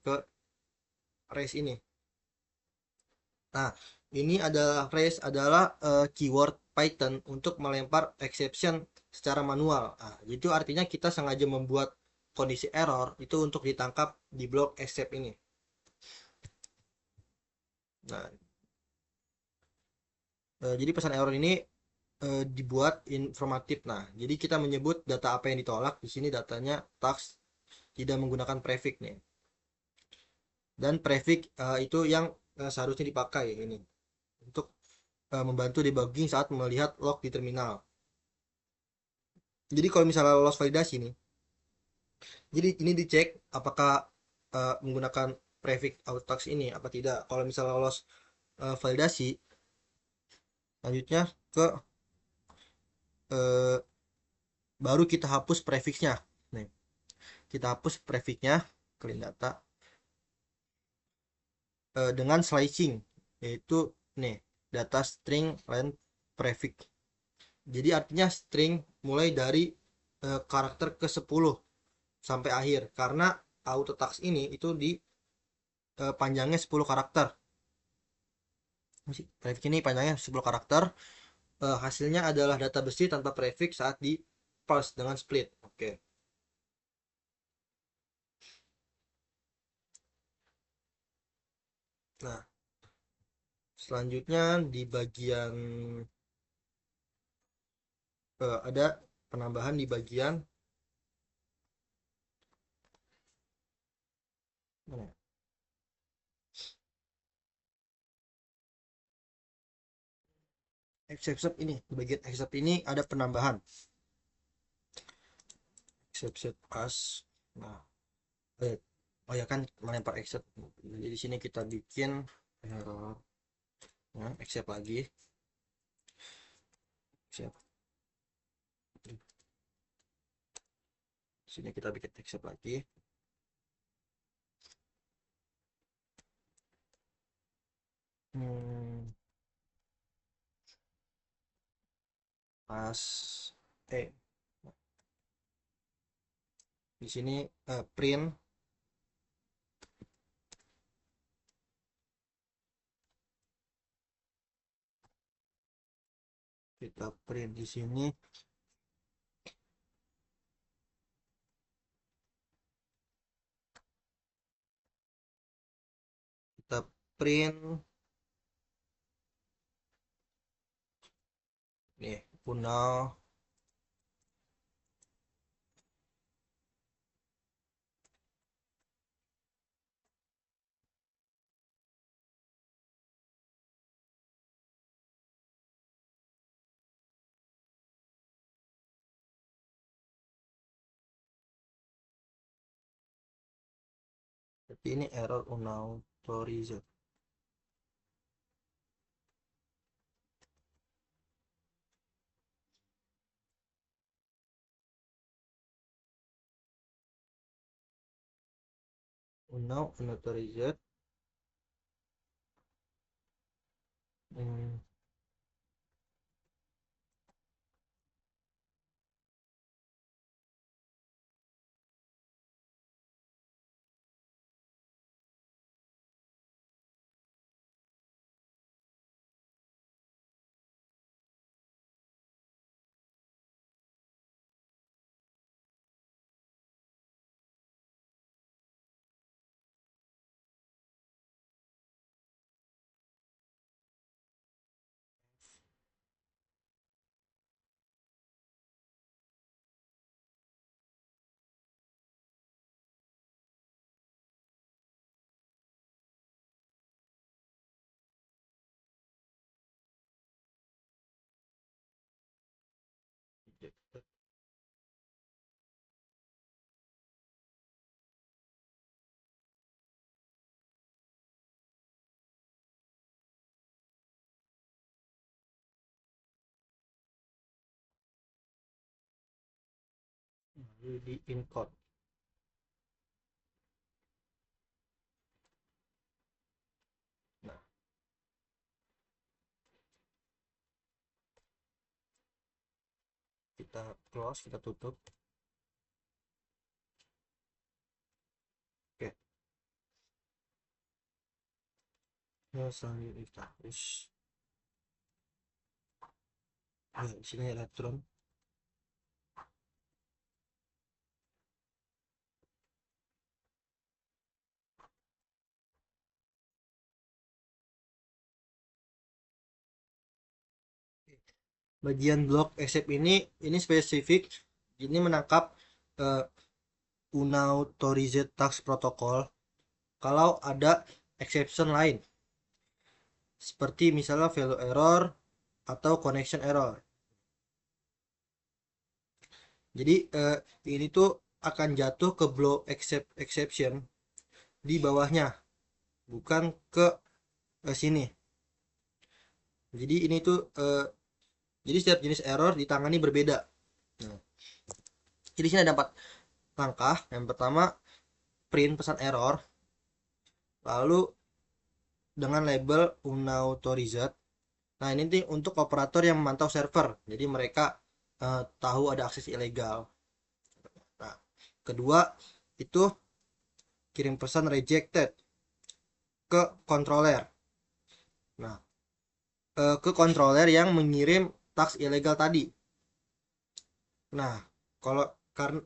S1: ini. Nah, ini adalah raise adalah keyword Python untuk melempar exception secara manual. Nah, itu artinya kita sengaja membuat kondisi error itu untuk ditangkap di blok except ini. Nah, jadi pesan error ini dibuat informatif. Nah, jadi kita menyebut data apa yang ditolak. Di sini datanya tags tidak menggunakan prefix nih. Dan prefix itu yang seharusnya dipakai ini untuk membantu debugging saat melihat log di terminal. Jadi kalau misalnya lolos validasi nih, jadi ini dicek apakah menggunakan prefix auto tags ini apa tidak. Kalau misalnya lolos validasi, lanjutnya ke uh, baru kita hapus prefixnya. Nih, kita hapus prefixnya clean data dengan slicing, yaitu nih data string length prefix. Jadi artinya string mulai dari karakter ke 10 sampai akhir, karena auto tags ini itu di panjangnya 10 karakter. Prefix ini panjangnya 10 karakter. Hasilnya adalah data besi tanpa prefix saat di parse dengan split. Oke. Nah, selanjutnya di bagian ada penambahan di bagian mana ya? Except ini, di bagian except ini ada penambahan except as. Nah, oh ya kan melempar except. Jadi di sini kita bikin ya, except lagi. Except. Di sini kita bikin except lagi. Hmm, pas di sini print kita print di sini kita print nih Unau. Tapi ini error unauthorize. Unauthorize. Hmm. Lalu di encode. Nah, kita close, kita tutup. Oke. Nah, selanjutnya kita hapus. Nah, di sini elektron. Bagian blok accept ini spesifik. Ini menangkap uh, unauthorized task protocol kalau ada exception lain, seperti misalnya value error atau connection error. Jadi ini tuh akan jatuh ke block exception di bawahnya, bukan ke sini. Jadi ini tuh jadi setiap jenis error ditangani berbeda. Nah, jadi sini ada 4 langkah. Yang pertama, print pesan error, lalu dengan label unauthorized. Nah, ini nih untuk operator yang memantau server, jadi mereka tahu ada akses ilegal. Nah, kedua itu kirim pesan rejected ke controller. Nah, ke controller yang mengirim task ilegal tadi. Nah, kalau karena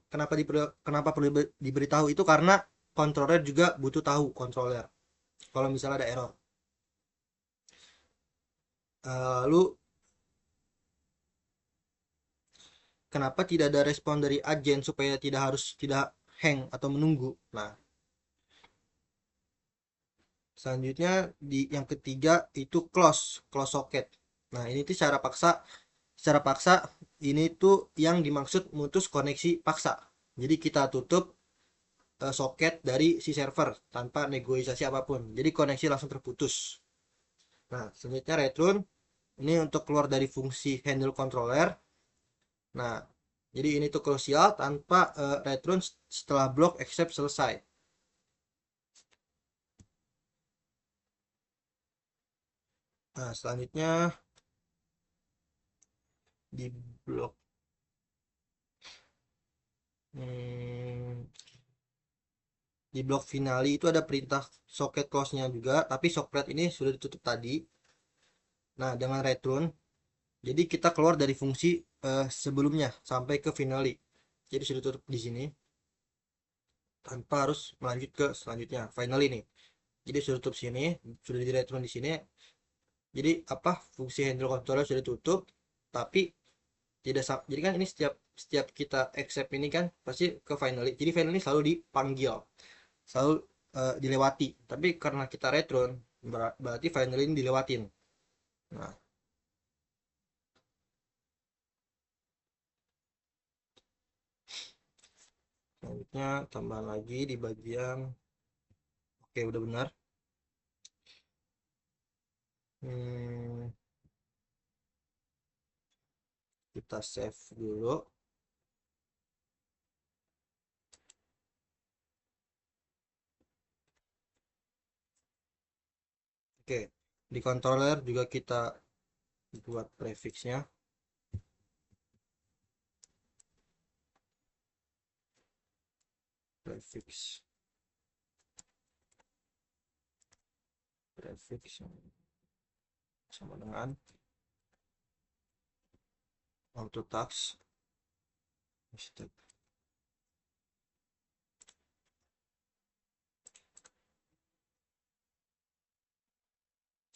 S1: kenapa perlu diberitahu itu karena controller juga butuh tahu controller kalau misalnya ada error. Lalu kenapa tidak ada respon dari agen supaya tidak hang atau menunggu. Nah, selanjutnya di yang ketiga itu close socket. Nah, ini tuh secara paksa ini tuh yang dimaksud mutus koneksi paksa. Jadi kita tutup soket dari si server tanpa negosiasi apapun. Jadi koneksi langsung terputus. Nah, selanjutnya return ini untuk keluar dari fungsi handle controller. Nah, jadi ini tuh krusial tanpa return setelah blok accept selesai. Nah, selanjutnya di blok hmm, di blok finali itu ada perintah socket close-nya juga, tapi socket ini sudah ditutup tadi. Nah, dengan return, jadi kita keluar dari fungsi sebelumnya sampai ke finali. Jadi sudah tutup di sini tanpa harus melanjut ke selanjutnya. Finally nih. Jadi sudah tutup sini, sudah di return di sini. Jadi apa? Fungsi handle controller sudah ditutup. tapi tidak jadi kan ini setiap setiap kita accept ini kan pasti ke finally, jadi finally selalu dipanggil, selalu dilewati, tapi karena kita return berarti finally ini dilewatin. Nah, selanjutnya tambah lagi di bagian oke udah benar. hmm, kita save dulu. Oke, di controller juga kita buat prefixnya. Prefix sama dengan auto task mistake.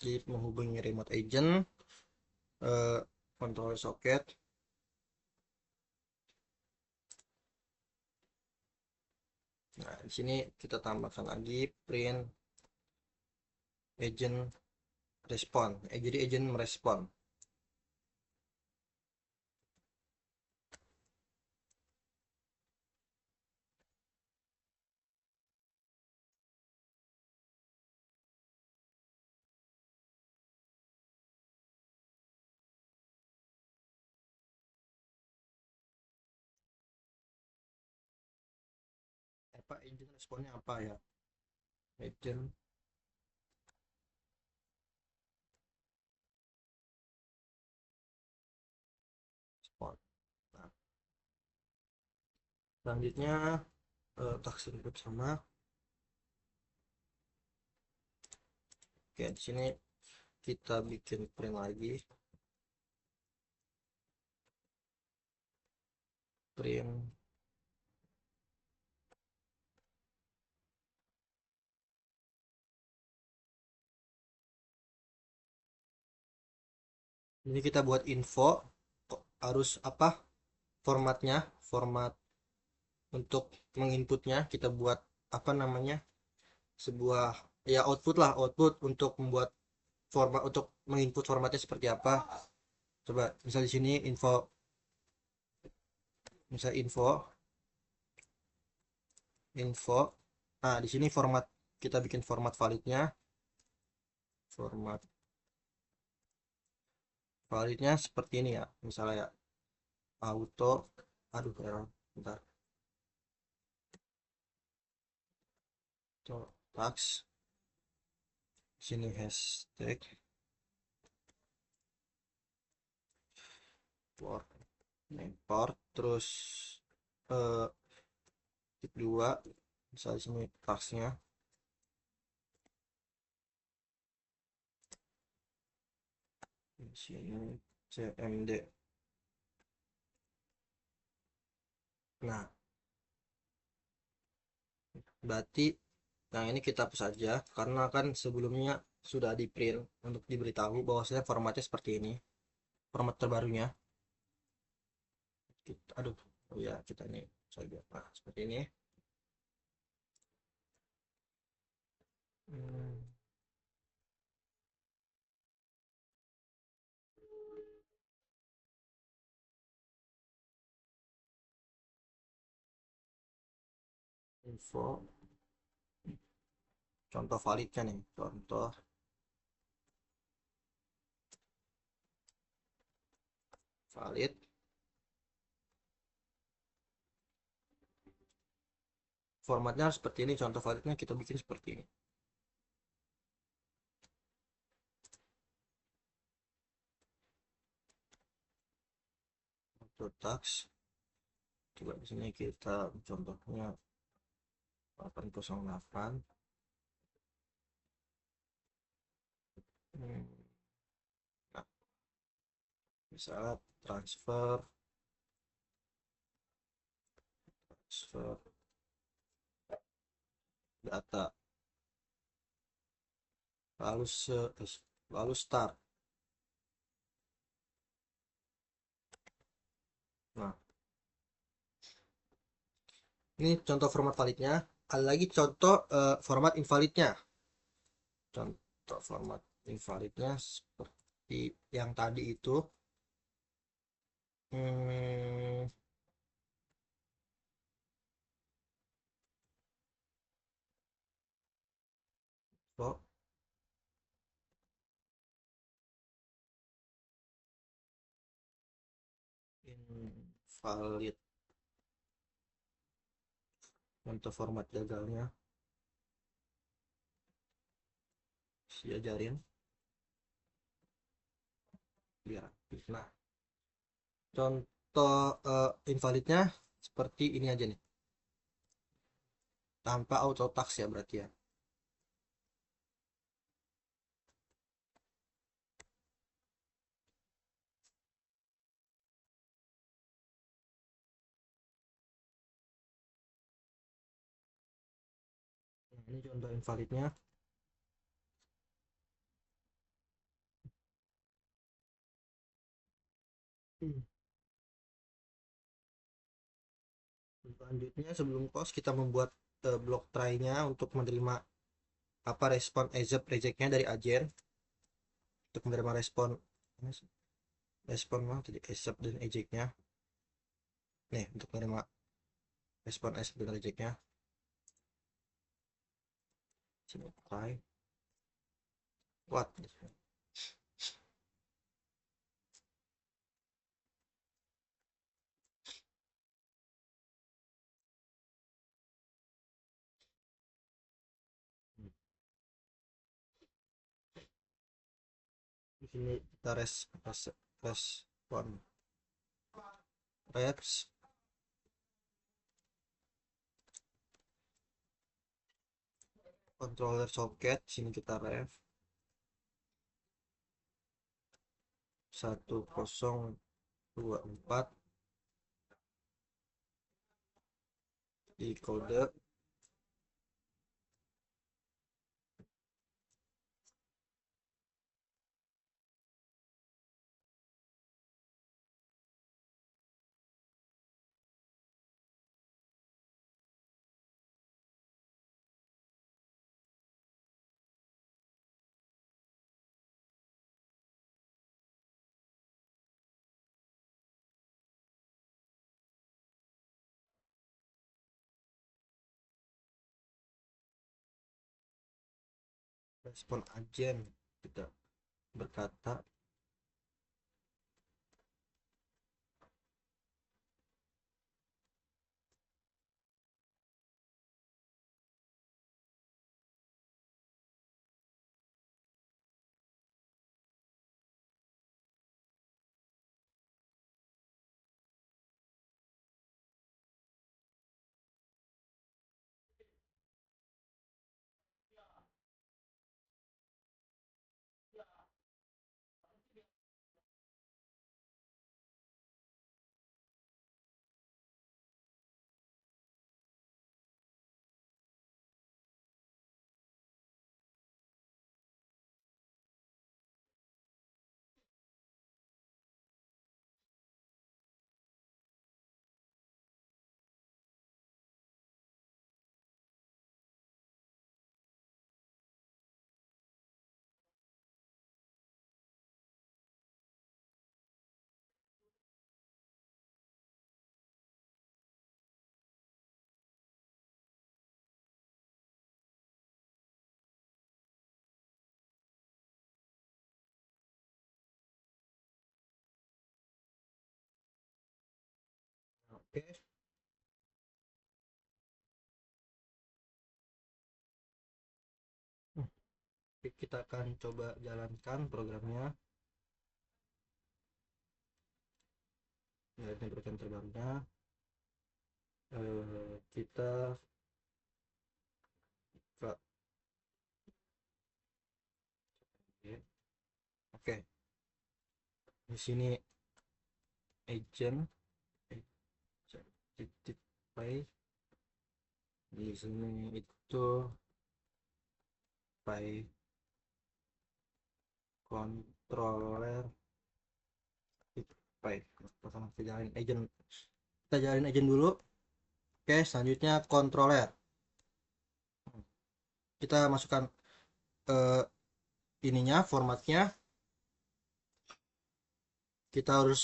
S1: Jadi menghubungi remote agent, control socket. Nah, di sini kita tambahkan lagi print agent respon. Jadi agent merespon. Apa agent responnya apa ya? Agent respon. Nah, selanjutnya task input sama. Oke, di sini kita bikin print lagi. Print ini kita buat info harus apa formatnya, format untuk menginputnya kita buat apa namanya, sebuah ya output lah, output untuk membuat format untuk menginput formatnya seperti apa. Coba misal di sini info, misal info. Nah, di sini format kita bikin format validnya. Format validnya seperti ini ya. Misalnya ya auto, aduh error, bentar. Auto tax. Sini hashtag import, import terus eh tip 2 misalnya sini taxnya di sini cmd. Nah, berarti yang ini kita hapus saja karena kan sebelumnya sudah di print untuk diberitahu bahwasanya formatnya seperti ini, format terbarunya. Aduh, oh ya kita ini saja. Nah, seperti ini. Hmm, info contoh validnya nih, contoh valid. Formatnya harus seperti ini, contoh validnya kita bikin seperti ini. Auto tax. Coba di sini kita contohnya 808. Hmm, nah, misalnya transfer data, lalu lalu start. Ini contoh format validnya. Ada lagi contoh format invalidnya. Contoh format invalidnya seperti yang tadi itu. Hmm, so, invalid. Contoh format gagalnya. Diajarin biar aktif. Nah, contoh invalidnya seperti ini aja nih. Tanpa auto tax ya berarti ya. Nah, ini contoh invalidnya. Hmm. Selanjutnya sebelum close kita membuat blok try-nya untuk menerima apa respon accept reject-nya dari agen, untuk menerima respon mana tadi accept dan eject-nya. Nih, untuk menerima respon accept dan reject-nya. Sini try. What? Di sini kita respon reps controller socket. Sini kita ref 1024 di kode respon agen. Kita berkata oke. Kita akan coba jalankan programnya. Nah, ini program terbarunya. Kita buka. Oke, di sini agent titik pay. Di sini itu pay controller titik pay. Kita jalin agent dulu. Oke, selanjutnya controller. Kita masukkan eh, ininya, formatnya. Kita harus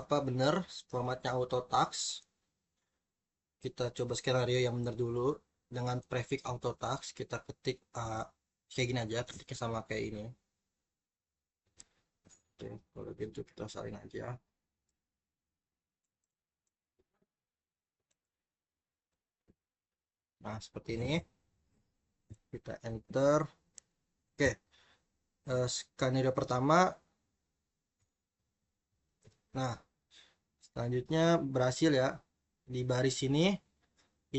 S1: apa benar formatnya auto task. Kita coba skenario yang benar dulu dengan prefix auto task. Kita ketik kayak gini aja, ketiknya sama kayak ini. Oke, kalau gitu kita salin aja. Nah, seperti ini. Kita enter. Oke, skenario pertama. Nah, selanjutnya berhasil ya. Di baris ini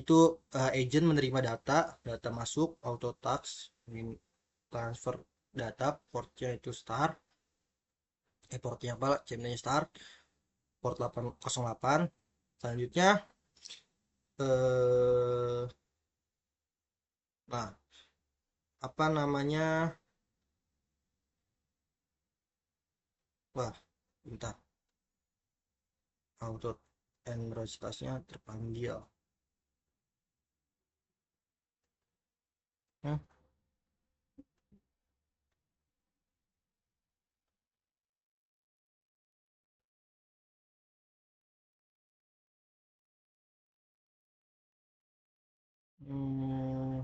S1: itu agent menerima data masuk auto task, transfer data, portnya itu start, portnya apa, CMD-nya start, port 808. Selanjutnya eh nah apa namanya, wah bentar, auto enrostasnya terpanggil. Hmm, hmm,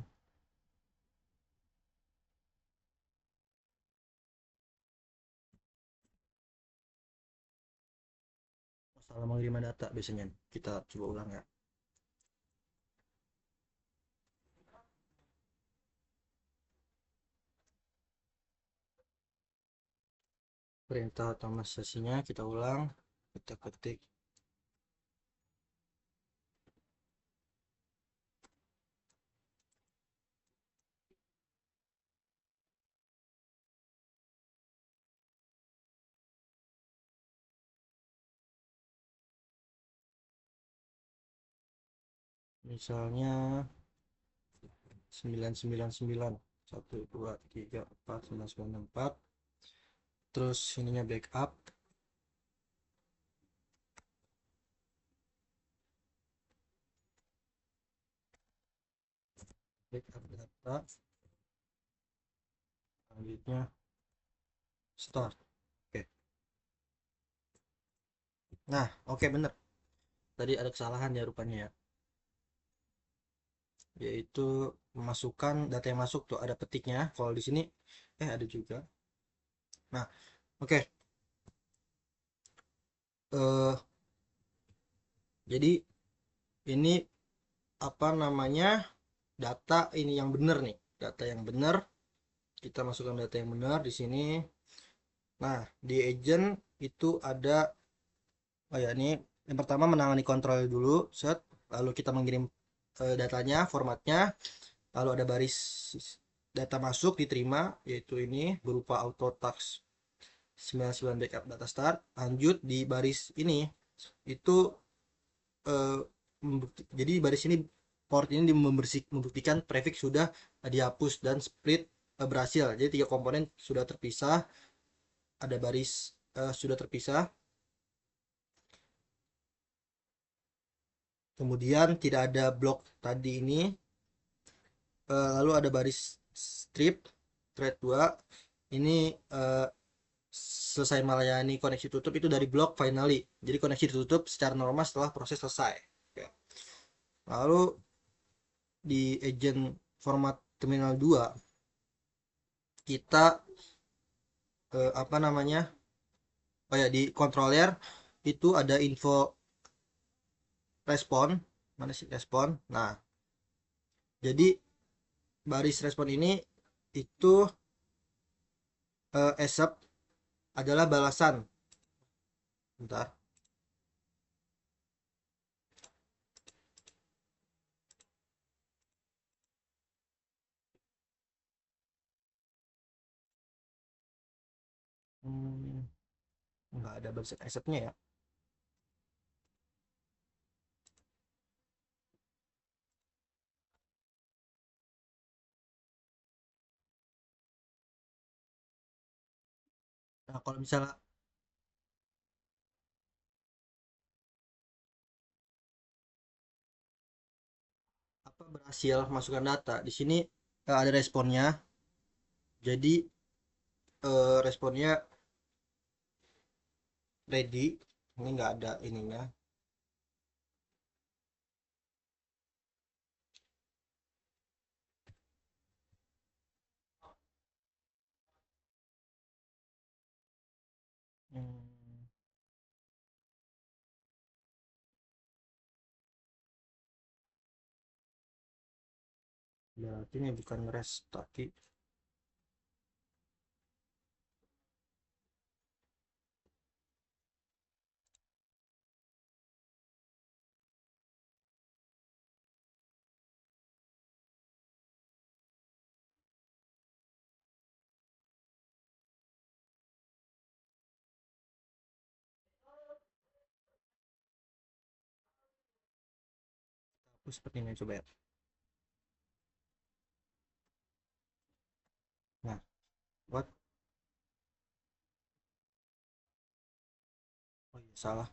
S1: masalah mengirim data biasanya, kita coba ulang ya. Perintah otomatisasinya kita ulang, kita ketik misalnya 999 1 2 3 4 9 9 4, terus ininya backup, data, selanjutnya start. Oke, nah oke bener, tadi ada kesalahan ya rupanya ya, yaitu memasukkan data yang masuk tuh ada petiknya, kalau di sini ada juga. Nah oke, eh jadi ini apa namanya, data ini yang benar nih, data yang benar, kita masukkan data yang benar di sini. Nah di agent itu ada, oh ya ini yang pertama menangani kontrol dulu, set, lalu kita mengirim datanya, formatnya, lalu ada baris data masuk diterima, yaitu ini berupa auto task 99 backup data start. Lanjut di baris ini itu eh, jadi baris ini, port ini membuktikan prefix sudah dihapus dan split berhasil. Jadi tiga komponen sudah terpisah, ada baris sudah terpisah, kemudian tidak ada blok tadi ini. Lalu ada baris strip thread 2 ini selesai melayani koneksi tutup itu dari blok finally, jadi koneksi ditutup secara normal setelah proses selesai. Oke. Lalu di agent format terminal 2 kita apa namanya, oh ya di controller itu ada info respon, mana sih respon. Nah jadi baris respon ini itu accept adalah balasan, bentar. Hmm, nggak ada balasan acceptnya ya. Nah kalau misalnya hasil masukan data. Di sini ada responnya. Jadi responnya ready. Ini nggak ada ininya. Hmm, berarti ini bukan rest tapi seperti ini coba ya. Nah, what? Oh iya, salah.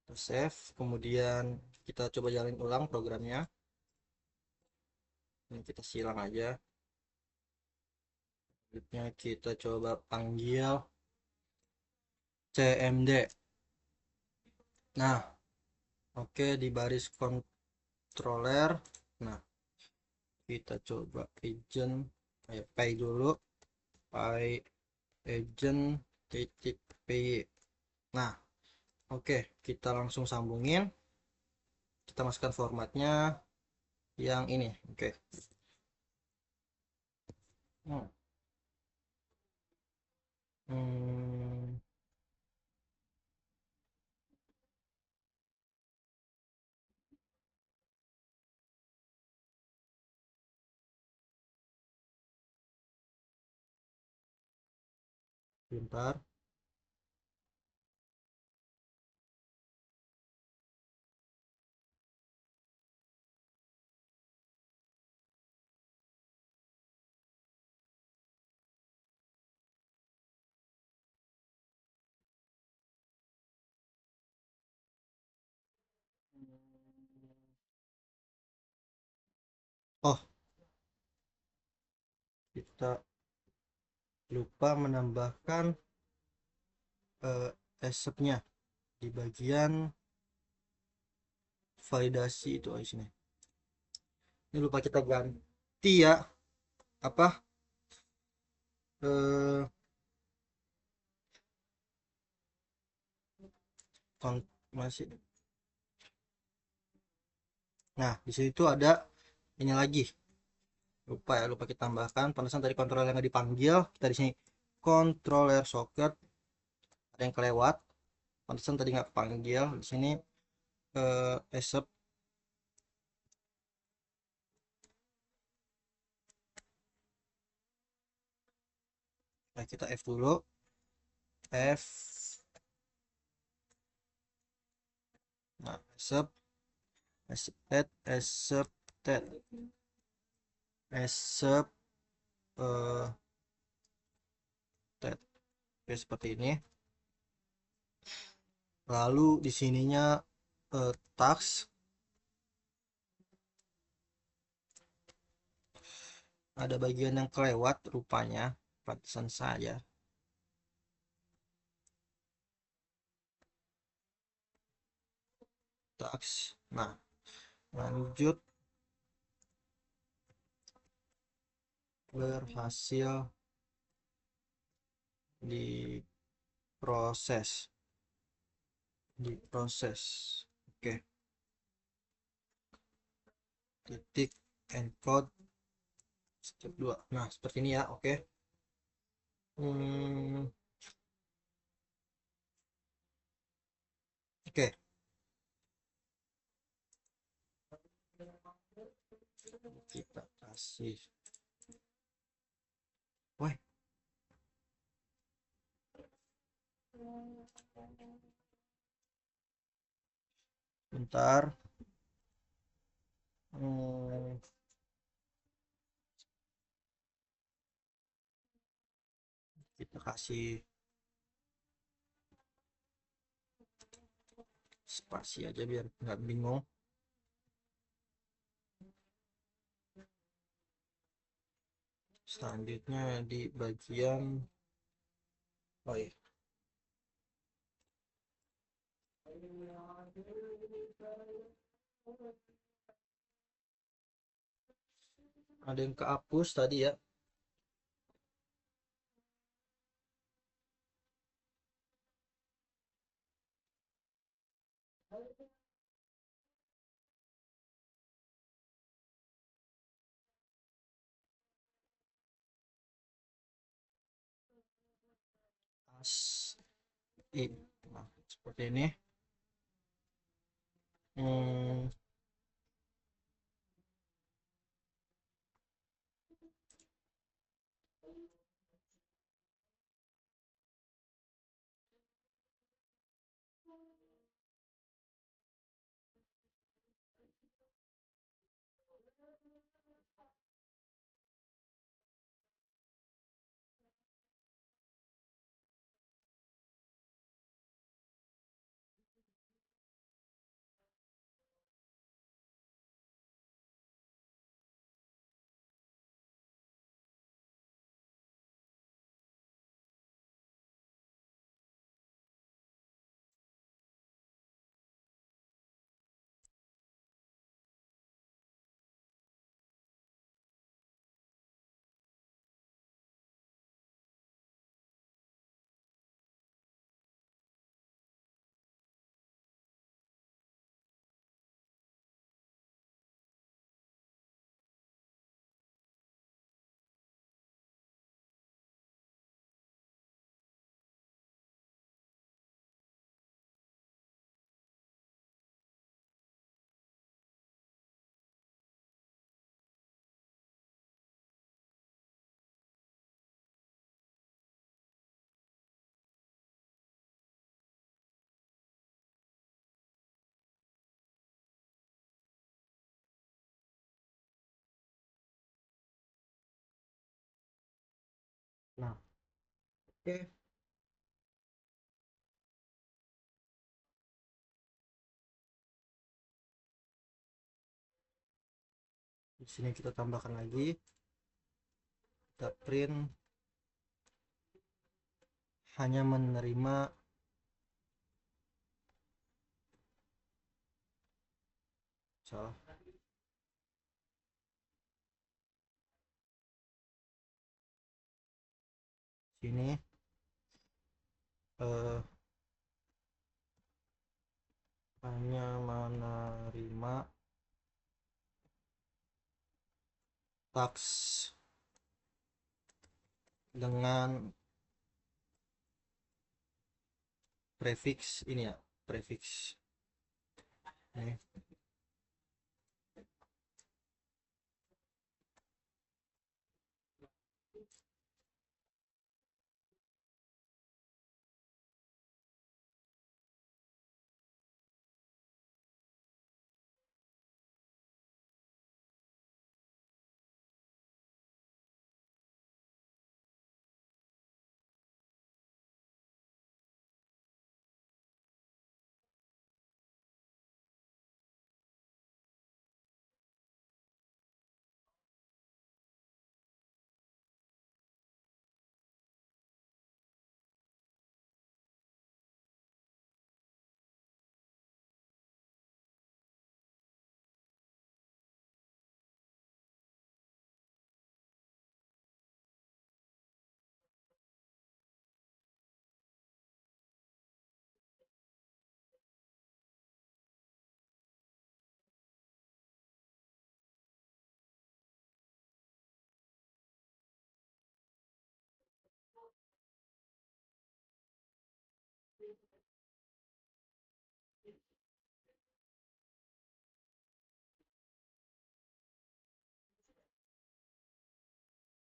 S1: Kita save, kemudian kita coba jalin ulang programnya. Ini kita silang aja. Selanjutnya kita coba panggil cmd. Nah, oke, di baris controller. Nah, kita coba agent pay dulu, pay agent titik py. Nah, oke, kita langsung sambungin, kita masukkan formatnya yang ini. Oke. Hmm. Hmm, bentar. Oh, kita lupa menambahkan assetnya di bagian validasi itu di sini. Ini lupa kita ganti ya, apa eh masih. Nah, di situ ada ini lagi. Lupa kita tambahkan. Pantesan tadi controller yang nggak dipanggil. Kita di sini controller socket ada yang kelewat. Pantesan tadi nggak panggil. Di sini asset. Nah, kita F dulu. F. Nah, accept accepted accept eh ted. Oke, seperti ini. Lalu di sininya tax ada bagian yang kelewat rupanya, pantesan saja. Tax. Nah, lanjut, berhasil diproses. Oke, titik encode step 2. Nah, seperti ini ya. Oke. Hmm, oke. Kita kasih. Wah, bentar. Hmm, kita kasih spasi aja biar nggak bingung. Selanjutnya di bagian oh iya, ada yang kehapus tadi ya. As I. Nah, seperti ini. Hmm, nah, oke. Di sini kita tambahkan lagi, kita print hanya menerima salah sini eh, hanya menerima taks dengan prefix ini ya, prefix ini.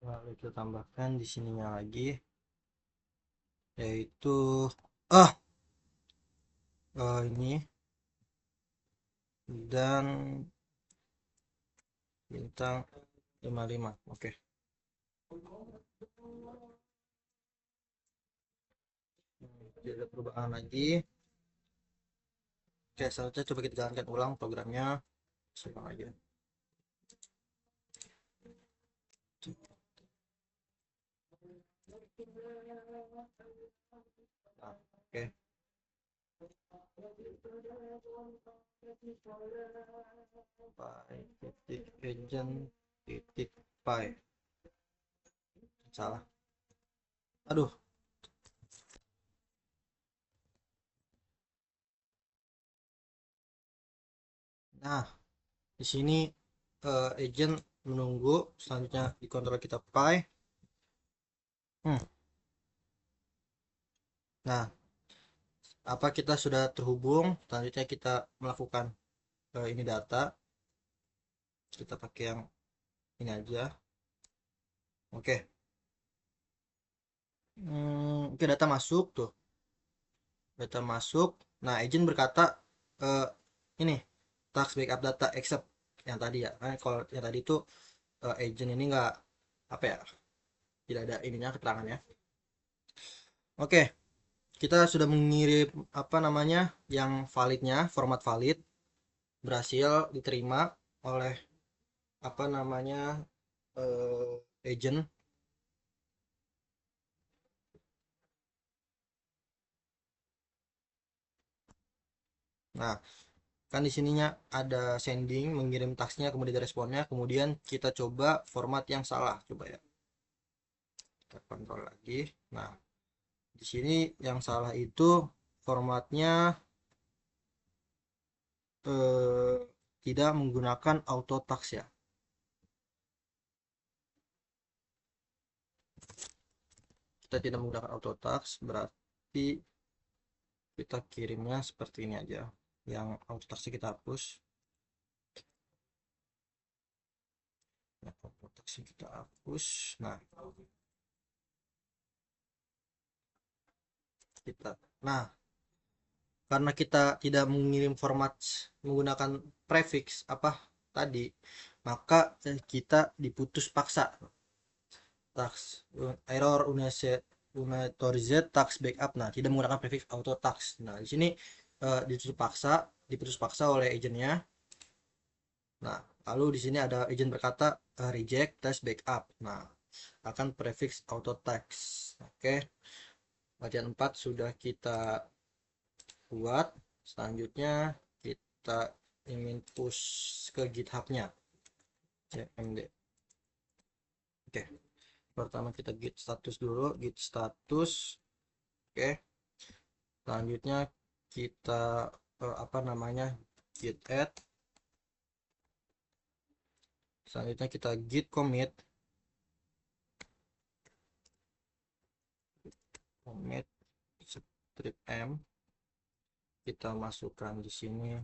S1: Lalu kita tambahkan di sininya lagi, yaitu ah ini dan bintang 55. Oke. Tidak ada perubahan lagi. Oke, selanjutnya coba kita jalankan ulang programnya. Sama aja. Nah, oke. Py titik agent titik py. Salah. Aduh. Nah, di sini agent menunggu, selanjutnya di kontrol kita py. Nah, apa kita sudah terhubung, selanjutnya kita melakukan ini data. Kita pakai yang ini aja. Oke. Oke, data masuk tuh. Data masuk. Nah, agent berkata ini task backup data accept yang tadi ya. Kan kalau yang tadi itu agent ini nggak apa ya, tidak ada ininya keterangannya. Oke, kita sudah mengirim apa namanya yang validnya, format valid berhasil diterima oleh apa namanya agent. Nah, kan di sininya ada sending, mengirim tasknya, kemudian ada responnya, kemudian kita coba format yang salah, coba ya, kita kontrol lagi. Nah, di sini yang salah itu formatnya tidak menggunakan auto task ya. Kita tidak menggunakan auto task, berarti kita kirimnya seperti ini aja. Yang auto task kita hapus. Yang auto task kita hapus. Nah, nah, karena kita tidak mengirim format menggunakan prefix apa tadi, maka kita diputus paksa. Tax error unauthorize tax backup. Nah, tidak menggunakan prefix auto tax. Nah, di sini diputus paksa oleh agentnya. Nah, lalu di sini ada agent berkata reject task backup. Nah, akan prefix auto tax. Oke, bagian 4 sudah kita buat. Selanjutnya kita ingin push ke GitHub-nya. cmd. Oke, pertama kita git status dulu, git status. Oke, selanjutnya kita apa namanya, git add. Selanjutnya kita git commit strip m. Kita masukkan di sini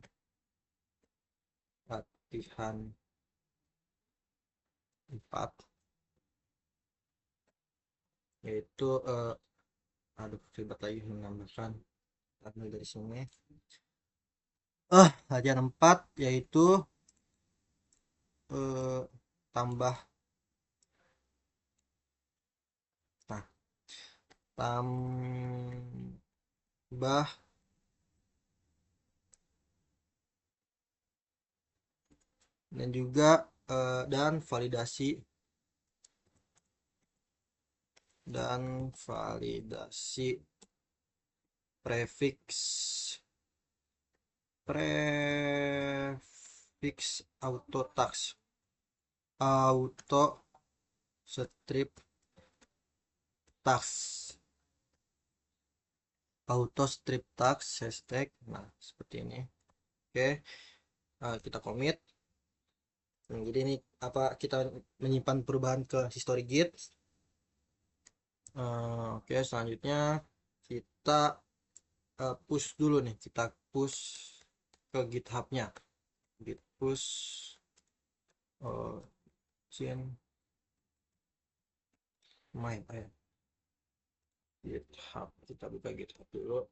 S1: latihan 4, yaitu aduh ribet lagi menambahkan. Ambil dari sini latihan 4 yaitu tambah, nah, tambah dan juga dan validasi prefix auto strip task hashtag. Nah, seperti ini. Oke, kita commit. Jadi ini apa, kita menyimpan perubahan ke history git. Oke, selanjutnya kita push dulu nih, kita push ke GitHub-nya. Git push chain my GitHub. Kita buka GitHub dulu.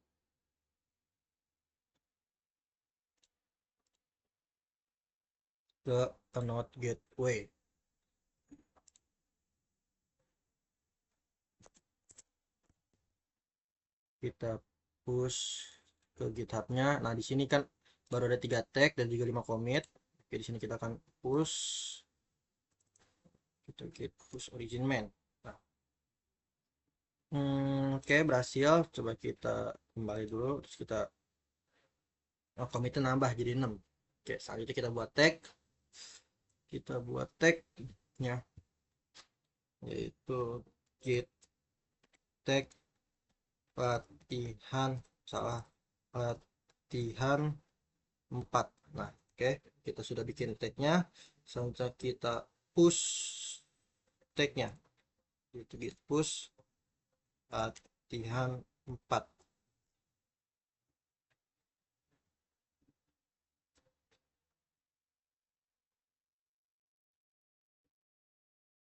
S1: Ke Node Gateway. Kita push ke GitHub-nya. Nah, di sini kan baru ada 3 tag dan juga 5 commit. Oke, di sini kita akan push, kita push origin main. Nah, oke, berhasil. Coba kita kembali dulu, terus kita commitnya nambah jadi 6. Oke, selanjutnya kita buat tag, tagnya yaitu git tag latihan latihan 4. Nah, oke, kita sudah bikin tagnya. Selanjutnya kita push tagnya, yaitu git push latihan 4.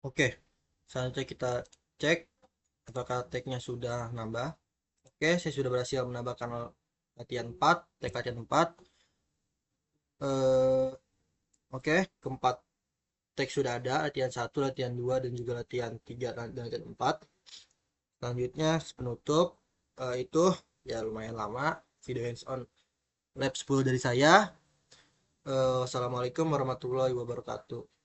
S1: Oke, selanjutnya kita cek apakah tagnya sudah nambah. Oke, saya sudah berhasil menambahkan latihan 4, tag latihan 4. Oke, keempat tag sudah ada, latihan 1, latihan 2, dan juga latihan 3 dan latihan 4. Selanjutnya penutup, itu ya lumayan lama video hands on lab 10 dari saya. Wassalamualaikum warahmatullahi wabarakatuh.